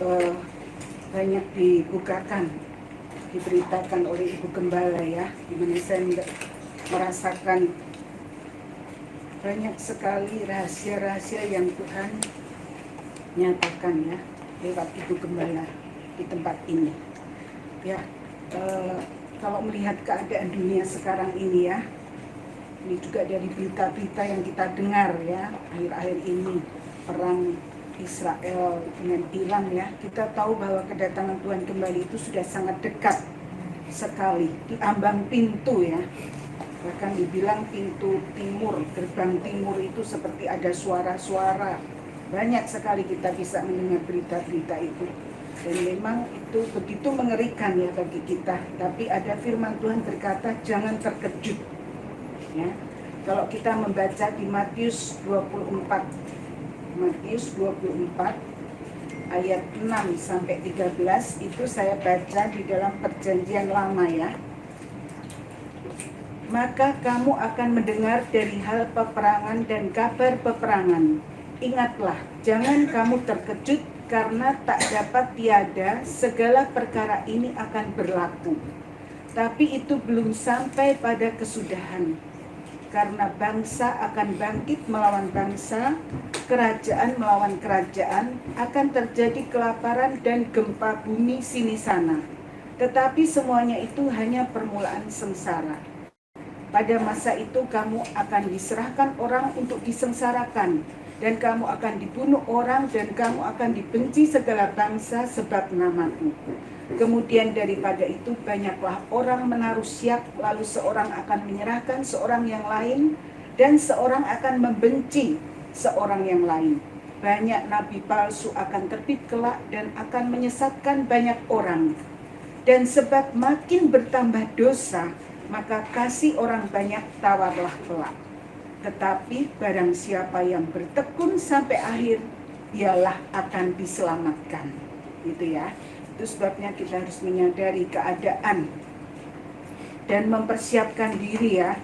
uh, banyak diberitakan oleh Ibu Gembala ya, dimana saya merasakan banyak sekali rahasia-rahasia yang Tuhan nyatakan ya lewat Ibu Gembala di tempat ini ya. Kalau melihat keadaan dunia sekarang ini ya, ini juga dari berita-berita yang kita dengar ya akhir-akhir ini, perang Israel dengan Iran ya, kita tahu bahwa kedatangan Tuhan kembali itu sudah sangat dekat sekali, di ambang pintu ya. Bahkan dibilang pintu timur, gerbang timur itu seperti ada suara-suara. Banyak sekali kita bisa mendengar berita-berita itu. Dan memang itu begitu mengerikan ya bagi kita. Tapi ada firman Tuhan berkata, jangan terkejut. Ya. Kalau kita membaca di Matius 24 ayat 6 sampai 13 itu saya baca di dalam Perjanjian Lama ya. Maka kamu akan mendengar dari hal peperangan dan kabar peperangan. Ingatlah, jangan kamu terkejut karena tak dapat tiada segala perkara ini akan berlaku. Tapi itu belum sampai pada kesudahan. Karena bangsa akan bangkit melawan bangsa, kerajaan melawan kerajaan, akan terjadi kelaparan dan gempa bumi sini sana. Tetapi semuanya itu hanya permulaan sengsara. Pada masa itu kamu akan diserahkan orang untuk disengsarakan, dan kamu akan dibunuh orang, dan kamu akan dibenci segala bangsa sebab namaku. Kemudian daripada itu banyaklah orang menaruh syiar, lalu seorang akan menyerahkan seorang yang lain, dan seorang akan membenci seorang yang lain. Banyak nabi palsu akan terbit kelak dan akan menyesatkan banyak orang. Dan sebab makin bertambah dosa, maka kasih orang banyak tawarlah kelak. Tetapi barang siapa yang bertekun sampai akhir, dialah akan diselamatkan. Gitu ya. Itu sebabnya kita harus menyadari keadaan dan mempersiapkan diri ya,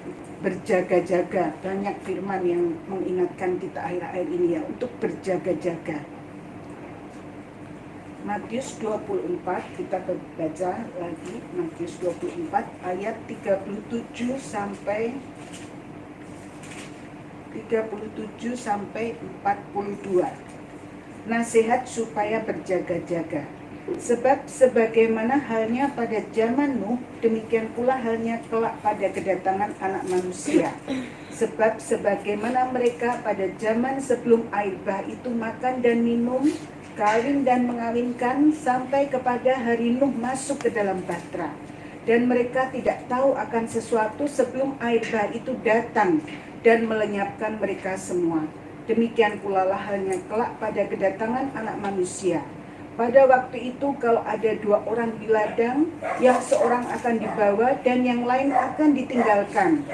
berjaga-jaga. Banyak firman yang mengingatkan kita akhir-akhir ini ya, untuk berjaga-jaga. Matius 24, kita baca lagi Matius 24 ayat 37 sampai 42. Nasihat supaya berjaga-jaga. Sebab sebagaimana halnya pada zaman Nuh, demikian pula halnya kelak pada kedatangan Anak Manusia. Sebab sebagaimana mereka pada zaman sebelum air bah itu makan dan minum, kawin dan mengawinkan, sampai kepada hari Nuh masuk ke dalam bahtera. Dan mereka tidak tahu akan sesuatu sebelum air bah itu datang dan melenyapkan mereka semua. Demikian pula lah halnya kelak pada kedatangan Anak Manusia. Pada waktu itu kalau ada 2 orang di ladang, yang seorang akan dibawa dan yang lain akan ditinggalkan.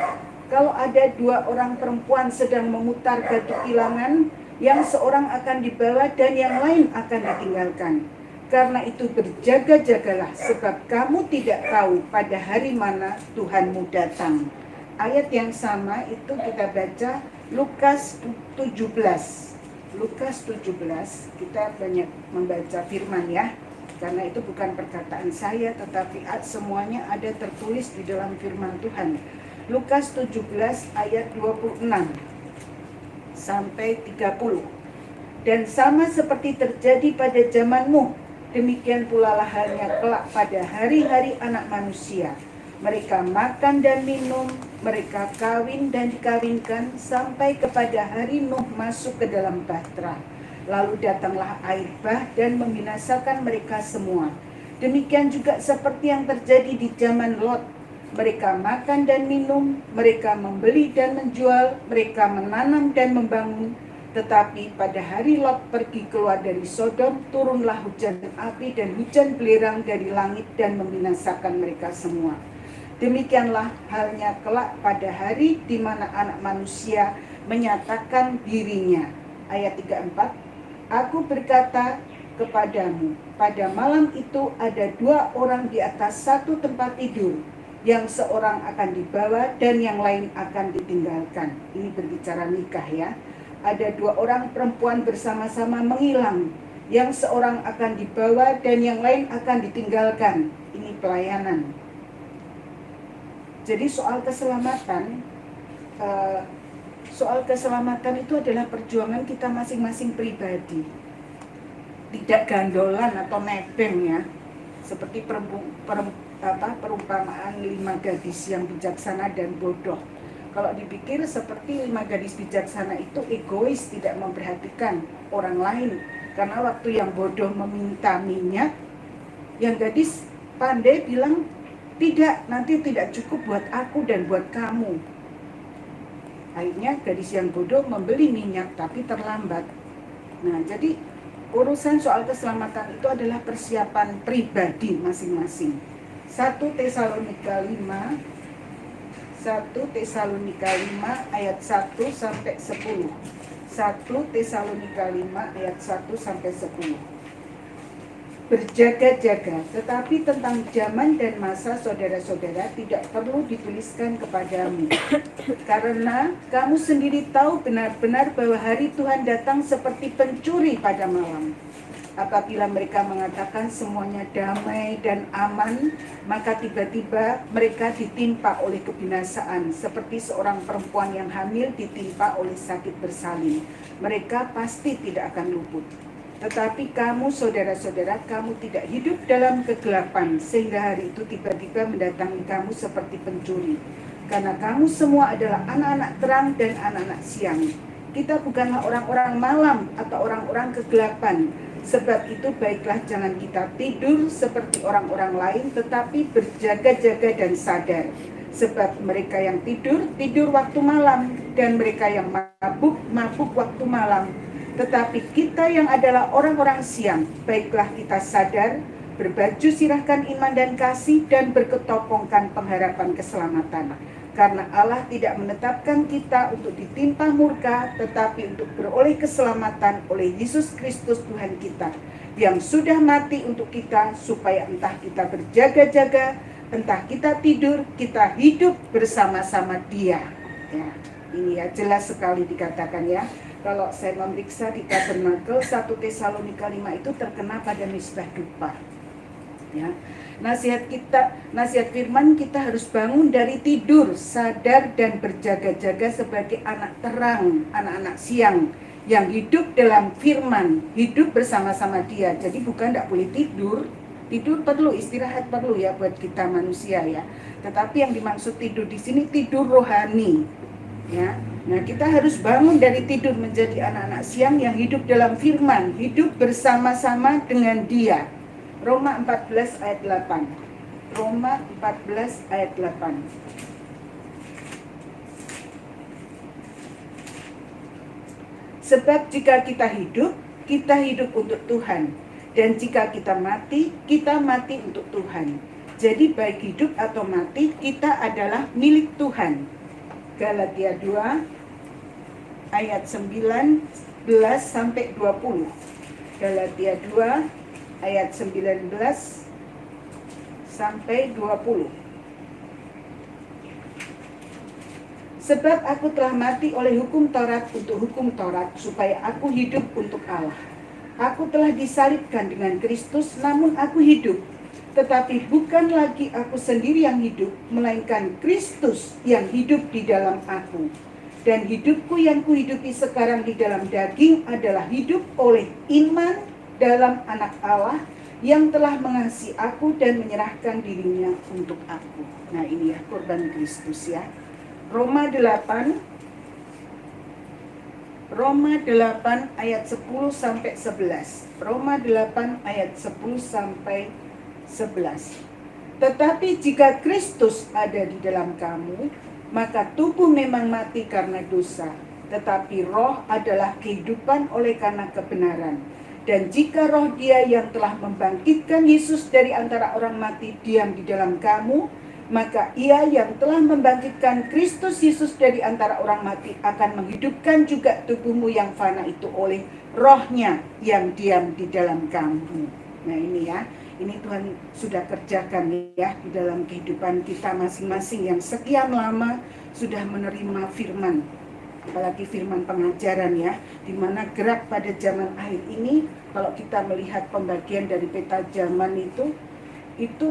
Kalau ada 2 orang perempuan sedang memutar batu bilangan, yang seorang akan dibawa dan yang lain akan ditinggalkan. Karena itu berjaga-jagalah, sebab kamu tidak tahu pada hari mana Tuhanmu datang. Ayat yang sama itu kita baca Lukas 17. Lukas 17, kita banyak membaca firman ya, karena itu bukan perkataan saya, tetapi semuanya ada tertulis di dalam firman Tuhan. Lukas 17 ayat 26 sampai 30. Dan sama seperti terjadi pada zaman Nuh, demikian pula lah halnya kelak pada hari-hari Anak Manusia. Mereka makan dan minum, mereka kawin dan dikawinkan, sampai kepada hari Nuh masuk ke dalam bahtera. Lalu datanglah air bah dan membinasakan mereka semua. Demikian juga seperti yang terjadi di zaman Lot. Mereka makan dan minum, mereka membeli dan menjual, mereka menanam dan membangun. Tetapi pada hari Lot pergi keluar dari Sodom, turunlah hujan api dan hujan belerang dari langit dan membinasakan mereka semua. Demikianlah halnya kelak pada hari di mana Anak Manusia menyatakan dirinya. Ayat 34, Aku berkata kepadamu, pada malam itu ada 2 orang di atas satu tempat tidur, yang seorang akan dibawa dan yang lain akan ditinggalkan. Ini berbicara nikah ya. Ada 2 orang perempuan bersama-sama menghilang, yang seorang akan dibawa dan yang lain akan ditinggalkan. Ini pelayanan. Jadi soal keselamatan itu adalah perjuangan kita masing-masing pribadi. Tidak gandolan atau nebeng ya. Seperti perumpamaan 5 gadis yang bijaksana dan bodoh. Kalau dipikir seperti 5 gadis bijaksana itu egois, tidak memperhatikan orang lain. Karena waktu yang bodoh meminta minyak, yang gadis pandai bilang, tidak, nanti tidak cukup buat aku dan buat kamu. Akhirnya gadis yang bodoh membeli minyak tapi terlambat. Nah, jadi urusan soal keselamatan itu adalah persiapan pribadi masing-masing. 1 Tesalonika 5 ayat 1 sampai 10. 1 Tesalonika 5 ayat 1 sampai 10. Berjaga-jaga, tetapi tentang zaman dan masa saudara-saudara tidak perlu dituliskan kepadamu. Karena kamu sendiri tahu benar-benar bahwa hari Tuhan datang seperti pencuri pada malam. Apabila mereka mengatakan semuanya damai dan aman, maka tiba-tiba mereka ditimpa oleh kebinasaan, seperti seorang perempuan yang hamil ditimpa oleh sakit bersalin. Mereka pasti tidak akan luput. Tetapi kamu, saudara-saudara, kamu tidak hidup dalam kegelapan, sehingga hari itu tiba-tiba mendatangi kamu seperti pencuri. Karena kamu semua adalah anak-anak terang dan anak-anak siang. Kita bukanlah orang-orang malam atau orang-orang kegelapan. Sebab itu baiklah jangan kita tidur seperti orang-orang lain, tetapi berjaga-jaga dan sadar. Sebab mereka yang tidur waktu malam, dan mereka yang mabuk waktu malam. Tetapi kita yang adalah orang-orang siang, baiklah kita sadar, berbaju sirahkan iman dan kasih, dan berketopongkan pengharapan keselamatan. Karena Allah tidak menetapkan kita untuk ditimpa murka, tetapi untuk beroleh keselamatan oleh Yesus Kristus Tuhan kita, yang sudah mati untuk kita, supaya entah kita berjaga-jaga, entah kita tidur, kita hidup bersama-sama Dia. Ya, ini ya jelas sekali dikatakan ya. Kalau saya memeriksa di Tabernakel 1 Tesalonika 5 itu terkena pada misbah dupa. Ya. Nasihat firman kita harus bangun dari tidur, sadar dan berjaga-jaga sebagai anak terang, anak-anak siang yang hidup dalam firman, hidup bersama-sama Dia. Jadi bukan tidak boleh tidur perlu, istirahat perlu ya buat kita manusia ya. Tetapi yang dimaksud tidur di sini tidur rohani. Ya. Nah, kita harus bangun dari tidur menjadi anak-anak siang yang hidup dalam firman, hidup bersama-sama dengan Dia. Roma 14 ayat 8. Roma 14 ayat 8. Sebab jika kita hidup untuk Tuhan. Dan jika kita mati untuk Tuhan. Jadi baik hidup atau mati, kita adalah milik Tuhan. Galatia 2 ayat 19 sampai 20. Galatia 2 ayat 19 sampai 20. Sebab aku telah mati oleh hukum Taurat untuk hukum Taurat, supaya aku hidup untuk Allah. Aku telah disalibkan dengan Kristus, namun aku hidup. Tetapi bukan lagi aku sendiri yang hidup, melainkan Kristus yang hidup di dalam aku. Dan hidupku yang kuhidupi sekarang di dalam daging adalah hidup oleh iman dalam Anak Allah yang telah mengasihi aku dan menyerahkan dirinya untuk aku. Nah ini ya korban Kristus ya. Roma 8 ayat 10 sampai 11. Roma 8 ayat 10 sampai 11. Tetapi jika Kristus ada di dalam kamu, maka tubuh memang mati karena dosa, tetapi roh adalah kehidupan oleh karena kebenaran. Dan jika roh Dia yang telah membangkitkan Yesus dari antara orang mati diam di dalam kamu, maka Ia yang telah membangkitkan Kristus Yesus dari antara orang mati akan menghidupkan juga tubuhmu yang fana itu oleh rohnya yang diam di dalam kamu. Nah ini ya, ini Tuhan sudah kerjakan ya di dalam kehidupan kita masing-masing yang sekian lama sudah menerima firman. Apalagi firman pengajaran ya, di mana gerak pada zaman akhir ini Kalau kita melihat pembagian dari peta zaman itu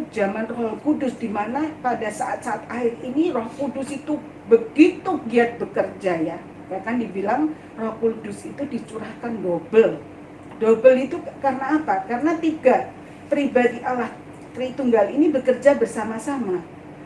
zaman Roh Kudus, di mana pada saat-saat akhir ini Roh Kudus itu begitu giat bekerja ya. Bahkan dibilang Roh Kudus itu dicurahkan double. Double itu karena apa? Karena 3 pribadi Allah Tritunggal ini bekerja bersama-sama.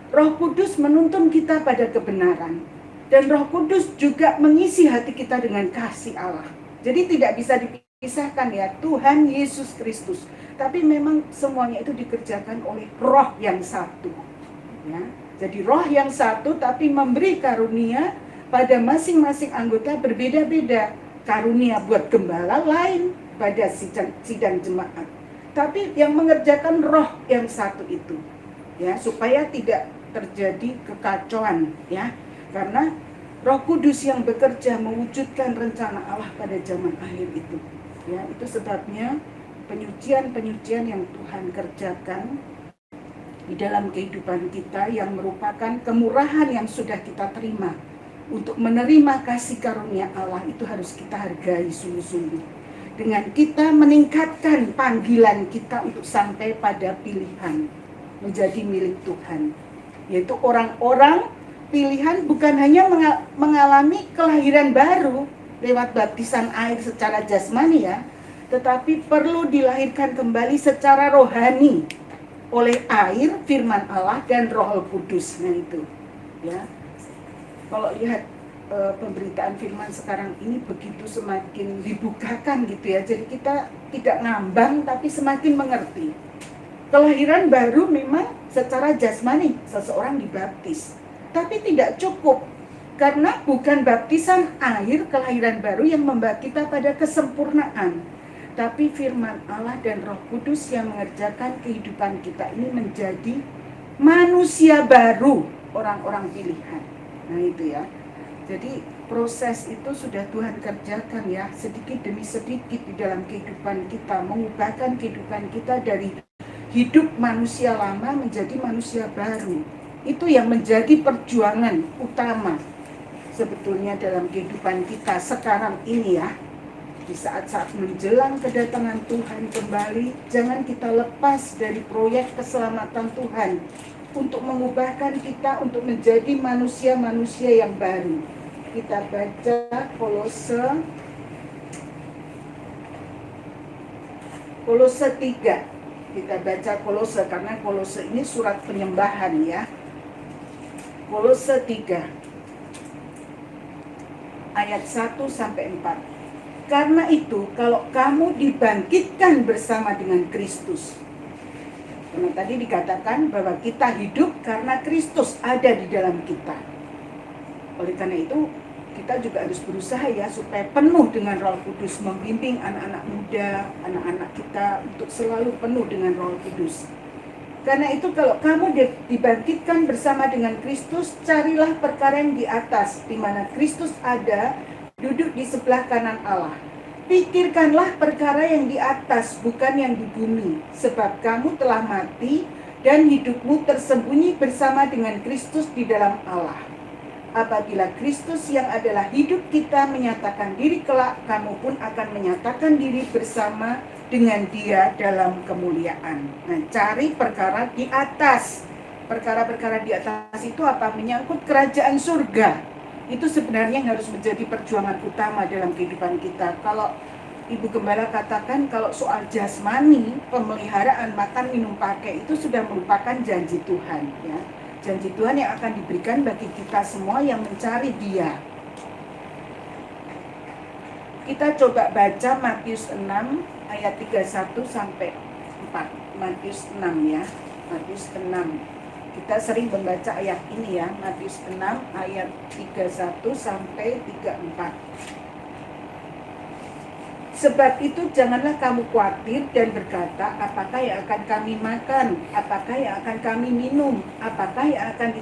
Roh Kudus menuntun kita pada kebenaran, dan Roh Kudus juga mengisi hati kita dengan kasih Allah. Jadi tidak bisa dipisahkan ya, Tuhan Yesus Kristus. Tapi memang semuanya itu dikerjakan oleh Roh yang satu. Ya, jadi Roh yang satu tapi memberi karunia pada masing-masing anggota berbeda-beda. Karunia buat gembala lain pada sidang jemaat. Tapi yang mengerjakan Roh yang satu itu, ya, supaya tidak terjadi kekacauan, ya, karena Roh Kudus yang bekerja mewujudkan rencana Allah pada zaman akhir itu. Ya, itu sebabnya penyucian yang Tuhan kerjakan di dalam kehidupan kita yang merupakan kemurahan yang sudah kita terima. Untuk menerima kasih karunia Allah itu harus kita hargai sungguh-sungguh. Dengan kita meningkatkan panggilan kita untuk sampai pada pilihan menjadi milik Tuhan. Yaitu orang-orang pilihan bukan hanya mengalami kelahiran baru lewat baptisan air secara jasmani ya, tetapi perlu dilahirkan kembali secara rohani oleh air, firman Allah, dan Roh Kudus. Nah itu, ya. Kalau lihat pemberitaan firman sekarang ini begitu semakin dibukakan gitu ya. Jadi kita tidak ngambang tapi semakin mengerti. Kelahiran baru memang secara jasmani seseorang dibaptis, tapi tidak cukup. Karena bukan baptisan air kelahiran baru yang membawa kita pada kesempurnaan, tapi firman Allah dan Roh Kudus yang mengerjakan kehidupan kita ini menjadi manusia baru, orang-orang pilihan. Nah itu ya. Jadi proses itu sudah Tuhan kerjakan ya, sedikit demi sedikit di dalam kehidupan kita, mengubahkan kehidupan kita dari hidup manusia lama menjadi manusia baru. Itu yang menjadi perjuangan utama sebetulnya dalam kehidupan kita sekarang ini ya. Di saat-saat menjelang kedatangan Tuhan kembali, jangan kita lepas dari proyek keselamatan Tuhan untuk mengubahkan kita untuk menjadi manusia-manusia yang baru. Kita baca Kolose 3. Kita baca Kolose karena Kolose ini surat penyembahan ya. Kolose 3 ayat 1 sampai 4. Karena itu, kalau kamu dibangkitkan bersama dengan Kristus. Karena tadi dikatakan bahwa kita hidup karena Kristus ada di dalam kita. Oleh karena itu, kita juga harus berusaha ya supaya penuh dengan Roh Kudus, membimbing anak-anak muda, anak-anak kita untuk selalu penuh dengan Roh Kudus. Karena itu kalau kamu dibangkitkan bersama dengan Kristus, carilah perkara yang di atas, di mana Kristus ada, duduk di sebelah kanan Allah. Pikirkanlah perkara yang di atas, bukan yang di bumi, sebab kamu telah mati dan hidupmu tersembunyi bersama dengan Kristus di dalam Allah. Apabila Kristus yang adalah hidup kita menyatakan diri kelak, kamu pun akan menyatakan diri bersama dengan Dia dalam kemuliaan. Nah, cari perkara di atas. Perkara-perkara di atas itu apa? Menyangkut kerajaan surga. Itu sebenarnya yang harus menjadi perjuangan utama dalam kehidupan kita. Kalau Ibu Gembala katakan kalau soal jasmani, pemeliharaan makan minum pakai itu sudah merupakan janji Tuhan ya. Janji Tuhan yang akan diberikan bagi kita semua yang mencari Dia. Kita coba baca Matius 6 ayat 31 sampai 4. Matius 6 ya. Matius 6. Kita sering membaca ayat ini ya. Matius 6 ayat 31 sampai 34. Sebab itu janganlah kamu khawatir dan berkata, apakah yang akan kami makan, apakah yang akan kami minum, apakah yang akan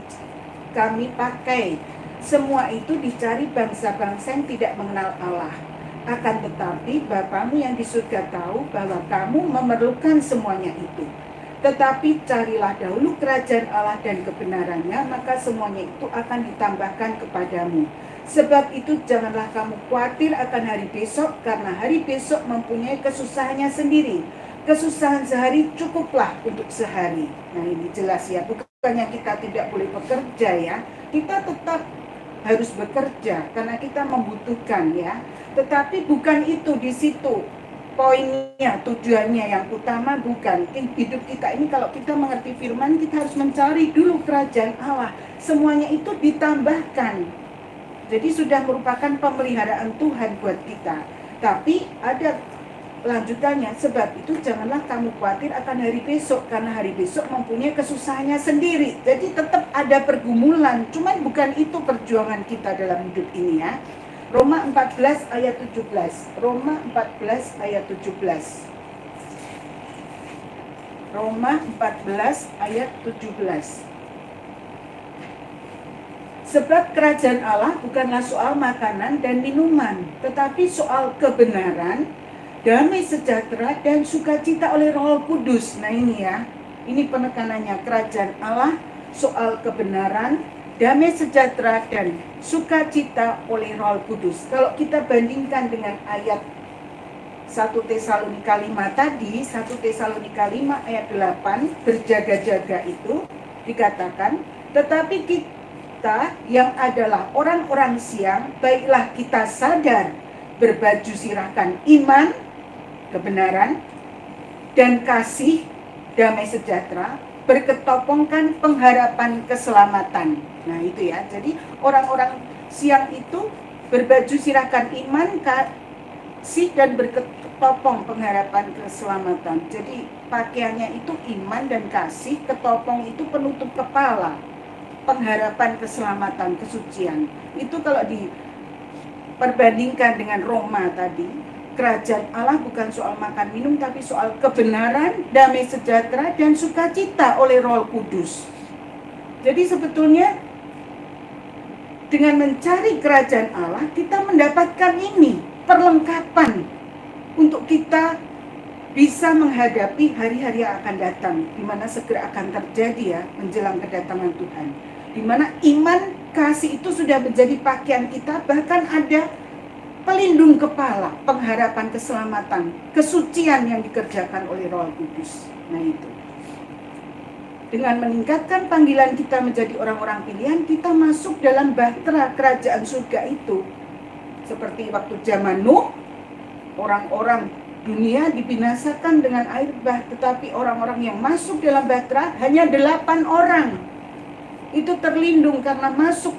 kami pakai. Semua itu dicari bangsa-bangsa yang tidak mengenal Allah. Akan tetapi Bapamu yang di surga tahu bahwa kamu memerlukan semuanya itu. Tetapi carilah dahulu kerajaan Allah dan kebenarannya, maka semuanya itu akan ditambahkan kepadamu. Sebab itu janganlah kamu khawatir akan hari besok, karena hari besok mempunyai kesusahannya sendiri. Kesusahan sehari cukuplah untuk sehari. Nah, ini jelas ya, bukannya kita tidak boleh bekerja ya. Kita tetap harus bekerja karena kita membutuhkan ya. Tetapi bukan itu di situ poinnya, tujuannya yang utama bukan. Hidup kita ini kalau kita mengerti firman, kita harus mencari dulu kerajaan Allah. Semuanya itu ditambahkan. Jadi sudah merupakan pemeliharaan Tuhan buat kita. Tapi ada lanjutannya, sebab itu janganlah kamu khawatir akan hari besok, karena hari besok mempunyai kesusahannya sendiri. Jadi tetap ada pergumulan, cuman bukan itu perjuangan kita dalam hidup ini ya. Roma 14 ayat 17. Roma 14 ayat 17. Roma 14 ayat 17. Sebab kerajaan Allah bukanlah soal makanan dan minuman, tetapi soal kebenaran, damai sejahtera dan sukacita oleh Roh Kudus. Nah ini ya, ini penekanannya, kerajaan Allah soal kebenaran, damai sejahtera dan sukacita oleh Roh Kudus. Kalau kita bandingkan dengan ayat 1 Tesalonika 5 tadi, 1 Tesalonika 5 ayat 8, berjaga-jaga itu dikatakan, tetapi kita yang adalah orang-orang siang, baiklah kita sadar, berbaju sirahkan iman, kebenaran, dan kasih, damai sejahtera, berketopongkan pengharapan keselamatan. Nah itu ya, jadi orang-orang siang itu berbaju sirahkan iman, kasih, dan berketopong pengharapan keselamatan. Jadi pakaiannya itu iman dan kasih, ketopong itu penutup kepala, pengharapan keselamatan, kesucian. Itu kalau diperbandingkan dengan Roma tadi, kerajaan Allah bukan soal makan minum, tapi soal kebenaran, damai sejahtera, dan sukacita oleh Roh Kudus. Jadi sebetulnya dengan mencari kerajaan Allah, kita mendapatkan ini, perlengkapan untuk kita bisa menghadapi hari-hari yang akan datang, di mana segera akan terjadi ya, menjelang kedatangan Tuhan. Di mana iman, kasih itu sudah menjadi pakaian kita, bahkan ada pelindung kepala, pengharapan keselamatan, kesucian yang dikerjakan oleh Roh Kudus. Nah itu. Dengan meningkatkan panggilan kita menjadi orang-orang pilihan, kita masuk dalam bahtera kerajaan surga itu. Seperti waktu zaman Nuh, orang-orang dunia dibinasakan dengan air bah, tetapi orang-orang yang masuk dalam bahtera hanya 8 orang. Itu terlindung karena masuk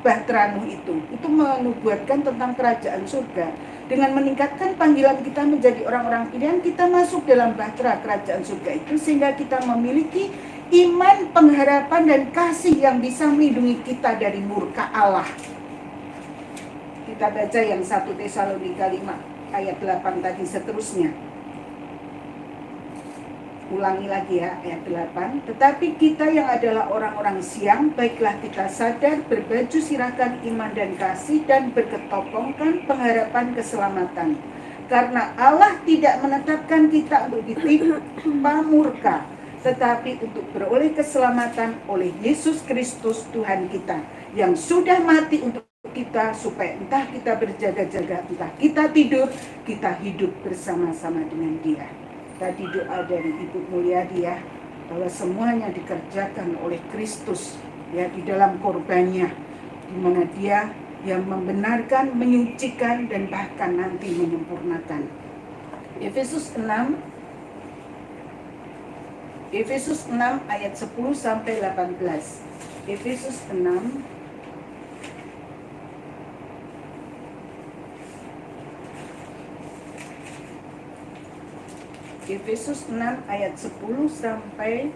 bahtera Nuh itu menubuatkan tentang kerajaan surga. Dengan meningkatkan panggilan kita menjadi orang-orang pilihan, kita masuk dalam bahtera kerajaan surga itu, sehingga kita memiliki iman, pengharapan, dan kasih yang bisa melindungi kita dari murka Allah. Kita baca yang 1 Tesalonika 5 ayat 8 tadi seterusnya. Ulangi lagi ya, ayat 8. Tetapi kita yang adalah orang-orang siang, baiklah kita sadar, berbaju sirahkan iman dan kasih, dan berketopongkan pengharapan keselamatan. Karena Allah tidak menetapkan kita untuk ditimpa murka, tetapi untuk beroleh keselamatan oleh Yesus Kristus Tuhan kita, yang sudah mati untuk kita, supaya entah kita berjaga-jaga, entah kita tidur, kita hidup bersama-sama dengan Dia. Tadi doa dari Ibu Mulyadi ya, bahwa semuanya dikerjakan oleh Kristus ya, di dalam korbannya, di mana Dia yang membenarkan, menyucikan, dan bahkan nanti menyempurnakan. Efesus 6 ayat 10 sampai 18. Efesus 6 Efesus 6 ayat 10 sampai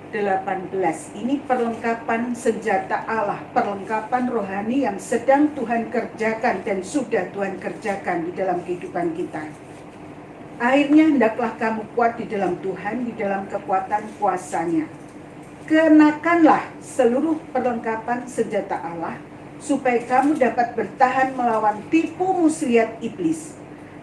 18. Ini perlengkapan senjata Allah, perlengkapan rohani yang sedang Tuhan kerjakan dan sudah Tuhan kerjakan di dalam kehidupan kita. Akhirnya hendaklah kamu kuat di dalam Tuhan, di dalam kekuatan kuasa-Nya. Kenakanlah seluruh perlengkapan senjata Allah, supaya kamu dapat bertahan melawan tipu muslihat iblis.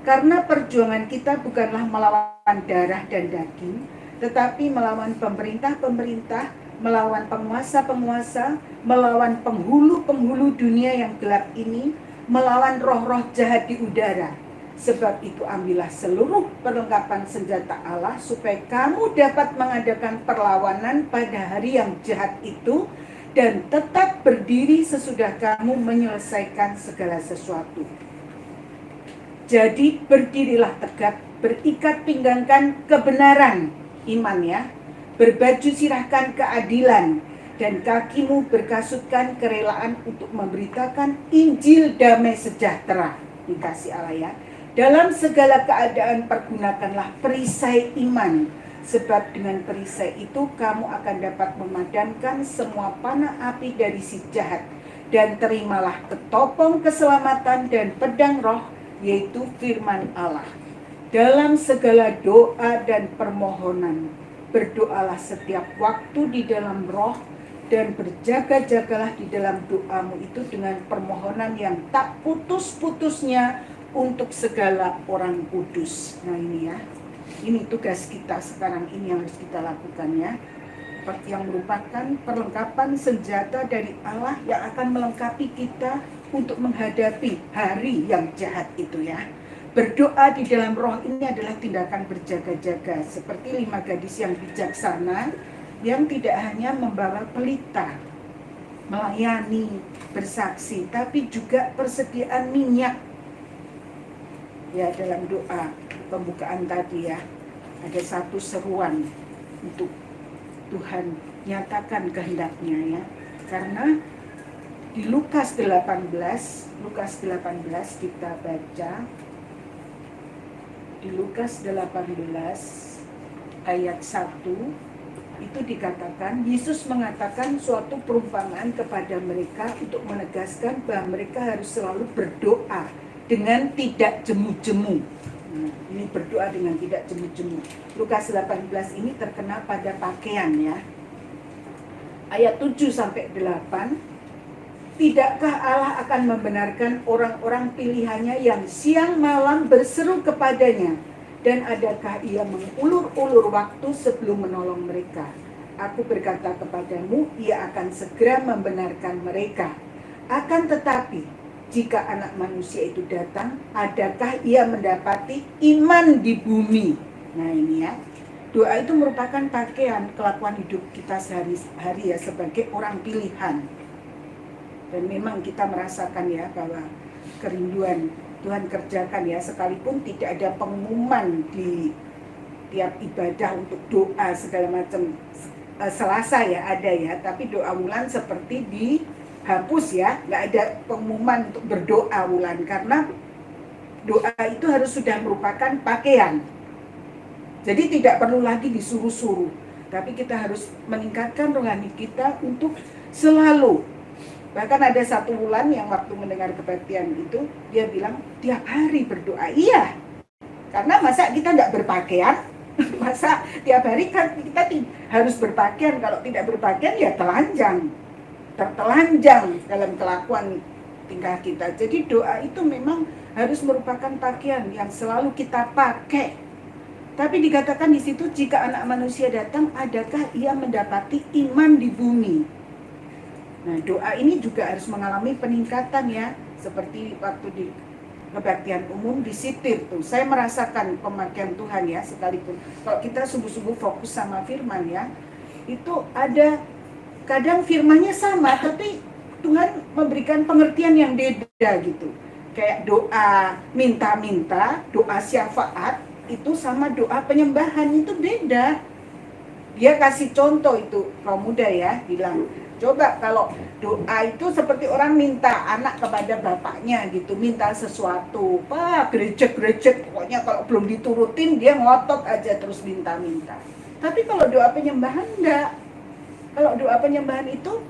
Karena perjuangan kita bukanlah melawan darah dan daging, tetapi melawan pemerintah-pemerintah, melawan penguasa-penguasa, melawan penghulu-penghulu dunia yang gelap ini, melawan roh-roh jahat di udara. Sebab itu ambillah seluruh perlengkapan senjata Allah supaya kamu dapat mengadakan perlawanan pada hari yang jahat itu dan tetap berdiri sesudah kamu menyelesaikan segala sesuatu. Jadi berdirilah tegak, berikat pinggangkan kebenaran, iman ya, berbaju sirahkan keadilan, dan kakimu berkasutkan kerelaan untuk memberitakan Injil damai sejahtera. Dikasih Allah ya. Dalam segala keadaan pergunakanlah perisai iman, sebab dengan perisai itu kamu akan dapat memadamkan semua panah api dari si jahat. Dan terimalah ketopong keselamatan dan pedang roh, yaitu firman Allah. Dalam segala doa dan permohonan, berdoalah setiap waktu di dalam roh, dan berjaga-jagalah di dalam doamu itu dengan permohonan yang tak putus-putusnya untuk segala orang kudus. Nah ini ya, ini tugas kita sekarang ini yang harus kita lakukan ya, yang merupakan perlengkapan senjata dari Allah yang akan melengkapi kita untuk menghadapi hari yang jahat itu ya. Berdoa di dalam roh ini adalah tindakan berjaga-jaga, seperti 5 gadis yang bijaksana yang tidak hanya membawa pelita, melayani, bersaksi, tapi juga persediaan minyak. Ya, dalam doa pembukaan tadi ya, ada satu seruan untuk Tuhan nyatakan kehendaknya ya. Karena di Lukas 18 kita baca, di Lukas 18 ayat 1 itu dikatakan, Yesus mengatakan suatu perumpamaan kepada mereka untuk menegaskan bahwa mereka harus selalu berdoa dengan tidak jemu-jemu. Ini berdoa dengan tidak jemu-jemu. Lukas 18 ini terkena pada pakaian ya. Ayat 7-8, tidakkah Allah akan membenarkan orang-orang pilihannya yang siang malam berseru kepadanya, dan adakah ia mengulur-ulur waktu sebelum menolong mereka? Aku berkata kepadamu, ia akan segera membenarkan mereka. Akan tetapi jika anak manusia itu datang, adakah ia mendapati iman di bumi? Nah ini ya, doa itu merupakan pakaian kelakuan hidup kita sehari-hari ya, sebagai orang pilihan. Dan memang kita merasakan ya bahwa kerinduan Tuhan kerjakan ya, sekalipun tidak ada pengumuman di tiap ibadah untuk doa segala macam. Selasa ya ada ya, tapi doa wulan seperti dihapus ya, nggak ada pengumuman untuk berdoa wulan, karena doa itu harus sudah merupakan pakaian. Jadi tidak perlu lagi disuruh-suruh, tapi kita harus meningkatkan rohani kita untuk selalu. Bahkan ada satu wulan yang waktu mendengar kebaktian itu, dia bilang tiap hari berdoa. Iya, karena masa kita nggak berpakaian? Masa tiap hari kan kita harus berpakaian? Kalau tidak berpakaian ya tertelanjang dalam kelakuan tingkah kita. Jadi doa itu memang harus merupakan pakaian yang selalu kita pakai. Tapi dikatakan di situ, jika anak manusia datang, adakah ia mendapati iman di bumi? Nah, doa ini juga harus mengalami peningkatan ya, seperti waktu di kebaktian umum di Sitir tuh. Saya merasakan pemakaian Tuhan ya, sekalipun kalau kita sungguh-sungguh fokus sama firman ya, itu ada kadang firmannya sama, tapi Tuhan memberikan pengertian yang beda gitu. Kayak doa minta-minta, doa syafaat, itu sama doa penyembahan itu beda. Dia kasih contoh itu, kaum muda ya, bilang, coba kalau doa itu seperti orang minta anak kepada bapaknya gitu, minta sesuatu, pak gerecek-gerecek, pokoknya kalau belum diturutin dia ngotot aja terus minta-minta. Tapi kalau doa penyembahan enggak. Kalau doa penyembahan itu,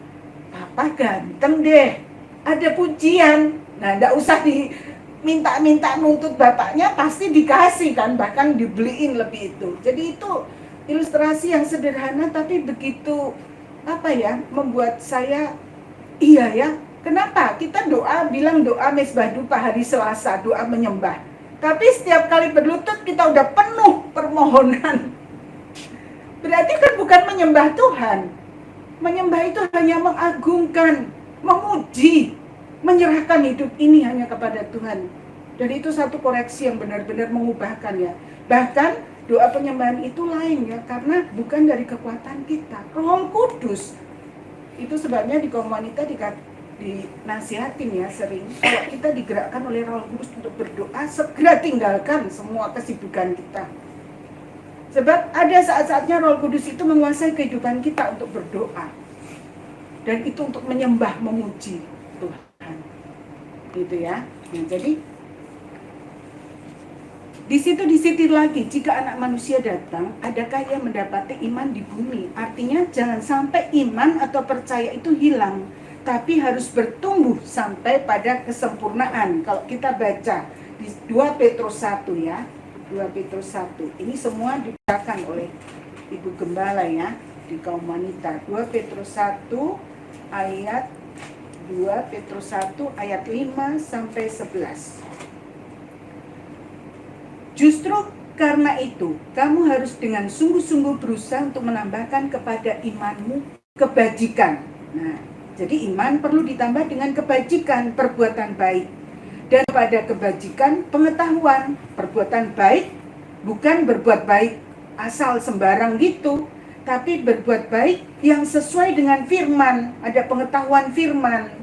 papa ganteng deh, ada pujian, nah enggak usah diminta-minta nuntut bapaknya, pasti dikasih kan, bahkan dibeliin lebih itu. Jadi itu ilustrasi yang sederhana tapi begitu membuat saya iya ya, kenapa kita doa bilang doa Mesbah Dupa hari Selasa, doa menyembah. Tapi setiap kali berlutut kita udah penuh permohonan. Berarti kan bukan menyembah Tuhan. Menyembah itu hanya mengagungkan, memuji, menyerahkan hidup ini hanya kepada Tuhan. Dan itu satu koreksi yang benar-benar mengubahkan ya. Bahkan doa penyembahan itu lain ya, karena bukan dari kekuatan kita. Roh Kudus. Itu sebabnya di komunitas dinasihatin ya sering, kalau kita digerakkan oleh Roh Kudus untuk berdoa, segera tinggalkan semua kesibukan kita. Sebab ada saat-saatnya Roh Kudus itu menguasai kehidupan kita untuk berdoa. Dan itu untuk menyembah, memuji Tuhan. Gitu ya. Nah, jadi di situ disitir lagi, jika anak manusia datang, adakah ia mendapati iman di bumi? Artinya jangan sampai iman atau percaya itu hilang, tapi harus bertumbuh sampai pada kesempurnaan. Kalau kita baca di 2 Petrus 1 ya, 2 Petrus 1. Ini semua dibacakan oleh Ibu Gembala ya, di kaum wanita. 2 Petrus 1 ayat 2 Petrus 1 ayat 5 sampai 11. Justru karena itu, kamu harus dengan sungguh-sungguh berusaha untuk menambahkan kepada imanmu kebajikan. Nah, jadi iman perlu ditambah dengan kebajikan, perbuatan baik. Dan pada kebajikan, pengetahuan, perbuatan baik, bukan berbuat baik asal sembarang gitu, tapi berbuat baik yang sesuai dengan firman, ada pengetahuan firman.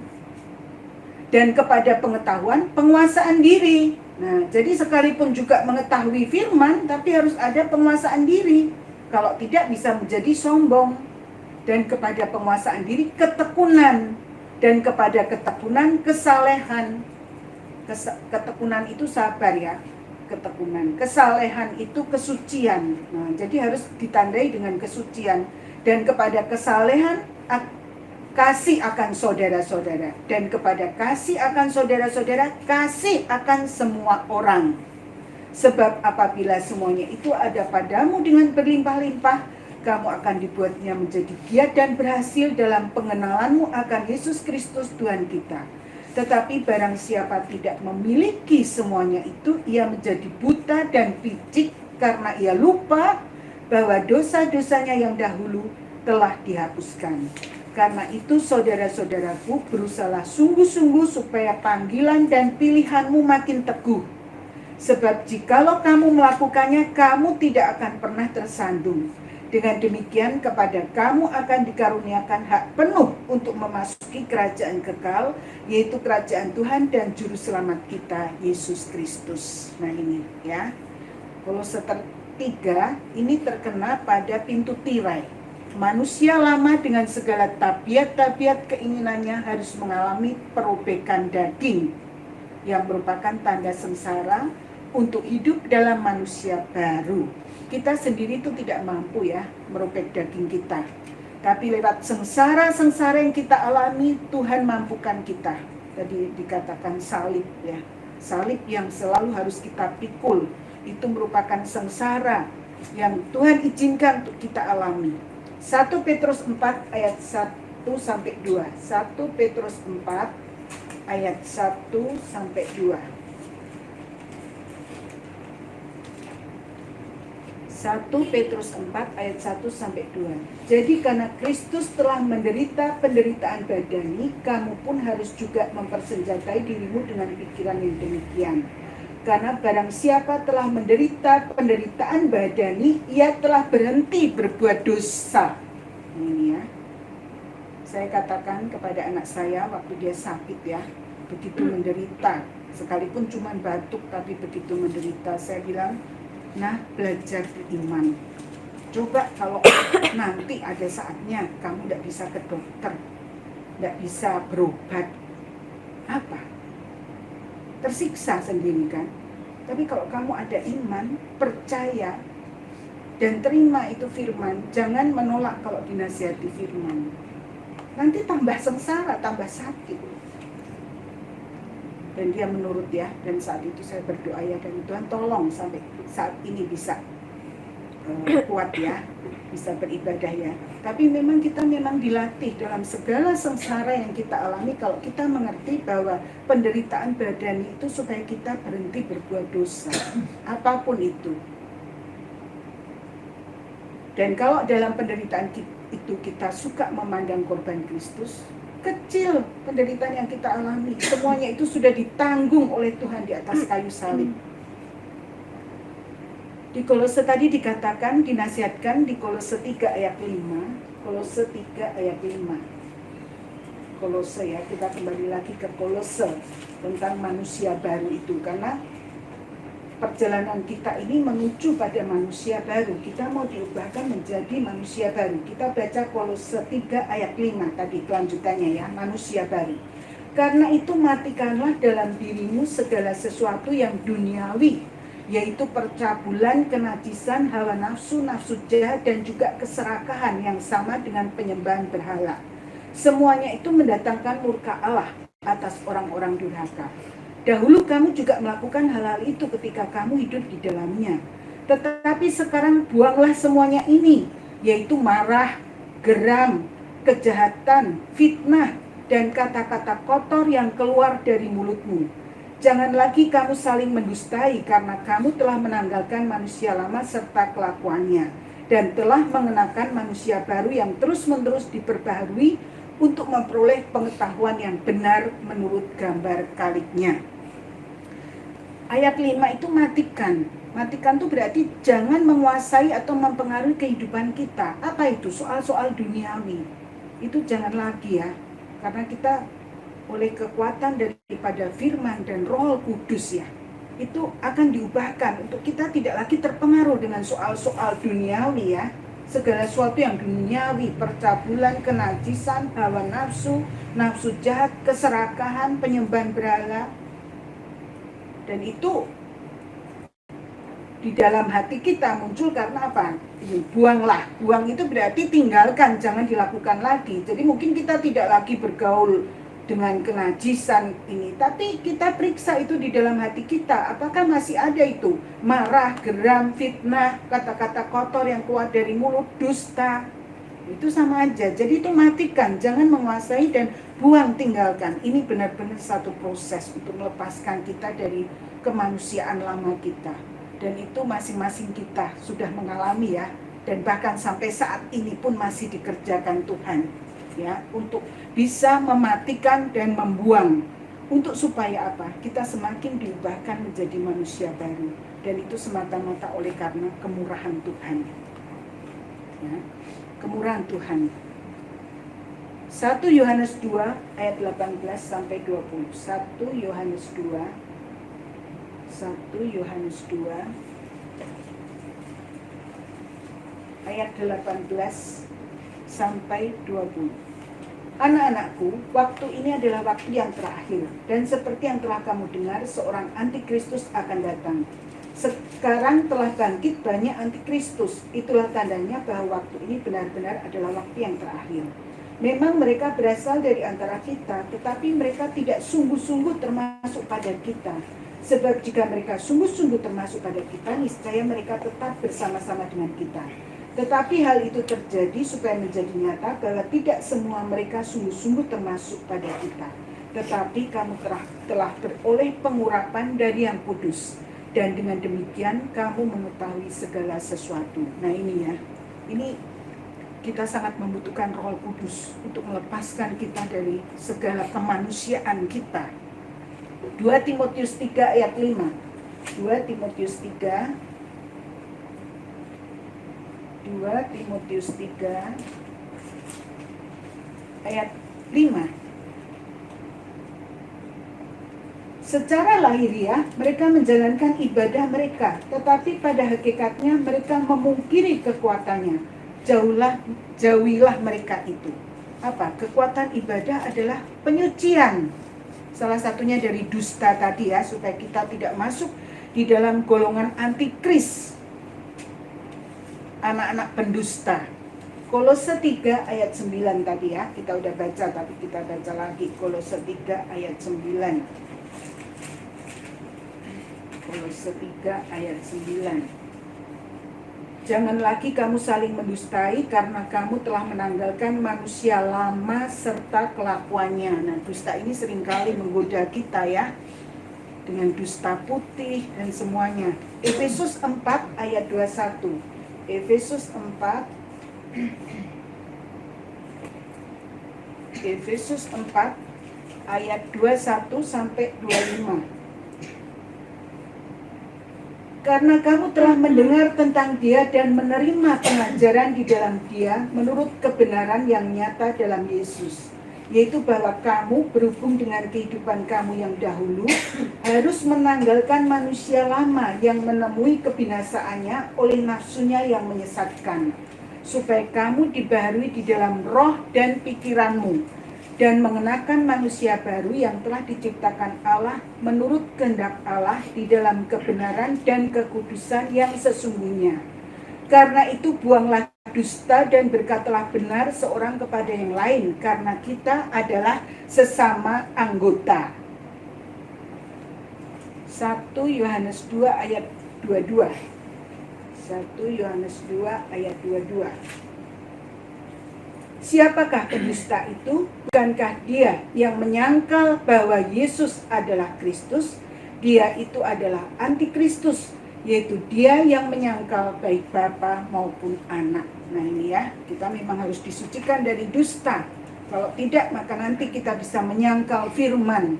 Dan kepada pengetahuan, penguasaan diri. Nah, jadi sekalipun juga mengetahui firman, tapi harus ada penguasaan diri. Kalau tidak bisa menjadi sombong. Dan kepada penguasaan diri, ketekunan. Dan kepada ketekunan, kesalehan. Ketekunan itu sabar ya. Ketekunan. Kesalehan itu kesucian. Nah, jadi harus ditandai dengan kesucian. Dan kepada kesalehan, kasih akan saudara-saudara, dan kepada kasih akan saudara-saudara, kasih akan semua orang. Sebab apabila semuanya itu ada padamu dengan berlimpah-limpah, kamu akan dibuatnya menjadi giat dan berhasil dalam pengenalanmu akan Yesus Kristus Tuhan kita. Tetapi barang siapa tidak memiliki semuanya itu, ia menjadi buta dan picik karena ia lupa bahwa dosa-dosanya yang dahulu telah dihapuskan. Karena itu saudara-saudaraku, berusahalah sungguh-sungguh supaya panggilan dan pilihanmu makin teguh. Sebab jikalau kamu melakukannya, kamu tidak akan pernah tersandung. Dengan demikian kepada kamu akan dikaruniakan hak penuh untuk memasuki kerajaan kekal, yaitu kerajaan Tuhan dan Juru Selamat kita, Yesus Kristus. Nah ini ya, Kolose 3 ini terkena pada pintu tirai. Manusia lama dengan segala tabiat-tabiat keinginannya harus mengalami perobekan daging yang merupakan tanda sengsara untuk hidup dalam manusia baru. Kita sendiri itu tidak mampu ya merobek daging kita. Tapi lewat sengsara-sengsara yang kita alami, Tuhan mampukan kita. Tadi dikatakan salib ya. Salib yang selalu harus kita pikul. Itu merupakan sengsara yang Tuhan izinkan untuk kita alami. 1 Petrus 4 ayat 1 sampai 2. 1 Petrus 4 ayat 1 sampai 2. 1 Petrus 4 ayat 1 sampai 2. Jadi karena Kristus telah menderita penderitaan badani, kamu pun harus juga mempersenjatai dirimu dengan pikiran yang demikian. Karena barang siapa telah menderita penderitaan badani, ia telah berhenti berbuat dosa. Ini ya. Saya katakan kepada anak saya waktu dia sakit ya, begitu menderita, sekalipun cuma batuk tapi begitu menderita, saya bilang, nah belajar beriman. Coba kalau nanti ada saatnya kamu tidak bisa ke dokter, tidak bisa berobat, apa? Tersiksa sendiri kan. Tapi kalau kamu ada iman, percaya dan terima itu firman, jangan menolak kalau dinasihati firman. Nanti tambah sengsara, tambah sakit. Dan dia menurut ya, dan saat itu saya berdoa ya, dan Tuhan tolong sampai saat ini bisa. kuat ya, bisa beribadah ya. Tapi memang kita dilatih dalam segala sengsara yang kita alami kalau kita mengerti bahwa penderitaan badani itu supaya kita berhenti berbuat dosa, apapun itu. Dan kalau dalam penderitaan itu kita suka memandang korban Kristus, kecil penderitaan yang kita alami, semuanya itu sudah ditanggung oleh Tuhan di atas kayu salib. Di Kolose tadi dikatakan, dinasihatkan di Kolose 3 ayat 5. Kolose 3 ayat 5. Kolose ya, kita kembali lagi ke Kolose tentang manusia baru itu. Karena perjalanan kita ini menuju pada manusia baru. Kita mau diubahkan menjadi manusia baru. Kita baca Kolose 3 ayat 5 tadi kelanjutannya ya, manusia baru. Karena itu matikanlah dalam dirimu segala sesuatu yang duniawi, yaitu percabulan, kenajisan, hawa nafsu, nafsu jahat, dan juga keserakahan yang sama dengan penyembahan berhala. Semuanya itu mendatangkan murka Allah atas orang-orang durhaka. Dahulu kamu juga melakukan hal-hal itu ketika kamu hidup di dalamnya. Tetapi sekarang buanglah semuanya ini, yaitu marah, geram, kejahatan, fitnah, dan kata-kata kotor yang keluar dari mulutmu. Jangan lagi kamu saling mendustai, karena kamu telah menanggalkan manusia lama serta kelakuannya, dan telah mengenakan manusia baru yang terus-menerus diperbaharui untuk memperoleh pengetahuan yang benar menurut gambar kaliknya. Ayat 5 itu matikan. Matikan itu berarti jangan menguasai atau mempengaruhi kehidupan kita. Apa itu? Soal-soal duniawi. Itu jangan lagi ya. Karena kita oleh kekuatan daripada firman dan Roh Kudus ya, itu akan diubahkan untuk kita tidak lagi terpengaruh dengan soal-soal duniawi ya. Segala sesuatu yang duniawi, percabulan, kenajisan, hawa nafsu, nafsu jahat, keserakahan, penyembahan berhala. Dan itu di dalam hati kita muncul karena apa? Buanglah. Buang itu berarti tinggalkan, jangan dilakukan lagi. Jadi mungkin kita tidak lagi bergaul dengan kenajisan ini, tapi kita periksa itu di dalam hati kita, apakah masih ada itu marah, geram, fitnah, kata-kata kotor yang keluar dari mulut, dusta. Itu sama aja. Jadi itu matikan, jangan menguasai, dan buang, tinggalkan. Ini benar-benar satu proses untuk melepaskan kita dari kemanusiaan lama kita, dan itu masing-masing kita sudah mengalami ya, dan bahkan sampai saat ini pun masih dikerjakan Tuhan ya, untuk bisa mematikan dan membuang. Untuk supaya apa? Kita semakin diubahkan menjadi manusia baru. Dan itu semata-mata oleh karena kemurahan Tuhan ya, kemurahan Tuhan. 1 Yohanes 2 ayat 18 sampai 20. 1 Yohanes 2 ayat 18 sampai 20. Anak-anakku, waktu ini adalah waktu yang terakhir, dan seperti yang telah kamu dengar, seorang antikristus akan datang. Sekarang telah bangkit banyak antikristus. Itulah tandanya bahwa waktu ini benar-benar adalah waktu yang terakhir. Memang mereka berasal dari antara kita, tetapi mereka tidak sungguh-sungguh termasuk pada kita. Sebab jika mereka sungguh-sungguh termasuk pada kita, niscaya mereka tetap bersama-sama dengan kita. Tetapi hal itu terjadi supaya menjadi nyata bahwa tidak semua mereka sungguh-sungguh termasuk pada kita. Tetapi kamu telah beroleh pengurapan dari Yang Kudus, dan dengan demikian kamu mengetahui segala sesuatu. Nah ini ya, ini kita sangat membutuhkan Roh Kudus untuk melepaskan kita dari segala kemanusiaan kita. 2 Timotius 3 ayat 5. 2 Timotius 3 ayat 5. Secara lahiriah mereka menjalankan ibadah mereka, tetapi pada hakikatnya mereka memungkiri kekuatannya. Jauhilah mereka itu. Apa? Kekuatan ibadah adalah penyucian. Salah satunya dari dusta tadi ya, supaya kita tidak masuk di dalam golongan antikris, anak-anak pendusta. Kolose 3 ayat 9 tadi ya, kita udah baca, tapi kita baca lagi. Kolose 3 ayat 9. Kolose 3 ayat 9. Jangan lagi kamu saling mendustai karena kamu telah menanggalkan manusia lama serta kelakuannya. Nah, dusta ini seringkali menggoda kita ya, dengan dusta putih dan semuanya. Efesus 4 ayat 21. Efesus 4 ayat 21 sampai 25. Karena kamu telah mendengar tentang Dia dan menerima pengajaran di dalam Dia menurut kebenaran yang nyata dalam Yesus, yaitu bahwa kamu berhubung dengan kehidupan kamu yang dahulu harus menanggalkan manusia lama yang menemui kebinasaannya oleh nafsunya yang menyesatkan, supaya kamu dibaharui di dalam roh dan pikiranmu, dan mengenakan manusia baru yang telah diciptakan Allah menurut kehendak Allah di dalam kebenaran dan kekudusan yang sesungguhnya. Karena itu buanglah dusta dan berkatalah benar seorang kepada yang lain, karena kita adalah sesama anggota. 1 Yohanes 2 ayat 22. 1 Yohanes 2 ayat 22. Siapakah pendusta itu? Bukankah dia yang menyangkal bahwa Yesus adalah Kristus? Dia itu adalah antikristus, yaitu dia yang menyangkal baik Bapa maupun Anak. Nah ini ya, kita memang harus disucikan dari dusta. Kalau tidak, maka nanti kita bisa menyangkal firman.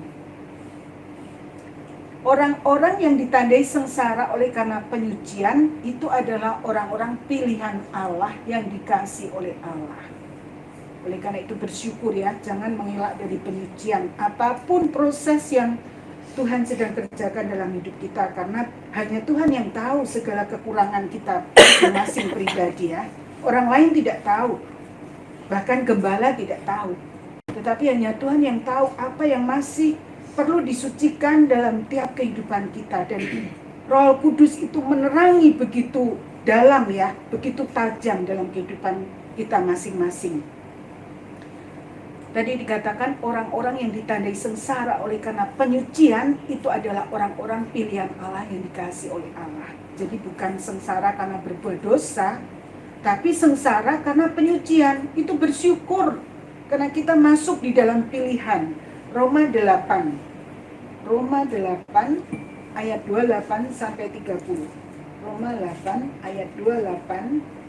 Orang-orang yang ditandai sengsara oleh karena penyucian, itu adalah orang-orang pilihan Allah yang dikasih oleh Allah. Oleh karena itu bersyukur ya, jangan mengelak dari penyucian. Apapun proses yang Tuhan sedang kerjakan dalam hidup kita, karena hanya Tuhan yang tahu segala kekurangan kita masing-masing pribadi ya. Orang lain tidak tahu, bahkan gembala tidak tahu. Tetapi hanya Tuhan yang tahu apa yang masih perlu disucikan dalam tiap kehidupan kita. Dan Roh Kudus itu menerangi begitu dalam ya, begitu tajam dalam kehidupan kita masing-masing. Tadi dikatakan orang-orang yang ditandai sengsara oleh karena penyucian itu adalah orang-orang pilihan Allah yang dikasih oleh Allah. Jadi bukan sengsara karena berbuat dosa, tapi sengsara karena penyucian. Itu bersyukur karena kita masuk di dalam pilihan. Roma 8 ayat 28 sampai 30. Roma 8 ayat 28.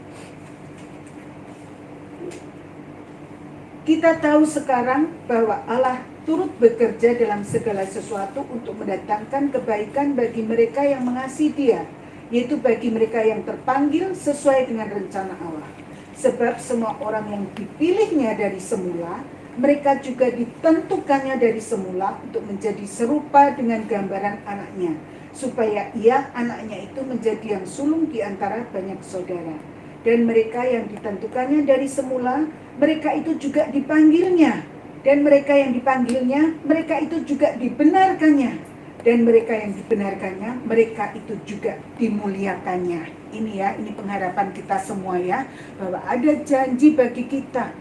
Kita tahu sekarang bahwa Allah turut bekerja dalam segala sesuatu untuk mendatangkan kebaikan bagi mereka yang mengasihi Dia, yaitu bagi mereka yang terpanggil sesuai dengan rencana Allah. Sebab semua orang yang dipilihnya dari semula, mereka juga ditentukannya dari semula untuk menjadi serupa dengan gambaran anaknya, supaya ia, anaknya itu, menjadi yang sulung di antara banyak saudara. Dan mereka yang ditentukannya dari semula, mereka itu juga dipanggilnya. Dan mereka yang dipanggilnya, mereka itu juga dibenarkannya. Dan mereka yang dibenarkannya, mereka itu juga dimuliakannya. Ini ya, ini pengharapan kita semua ya, bahwa ada janji bagi kita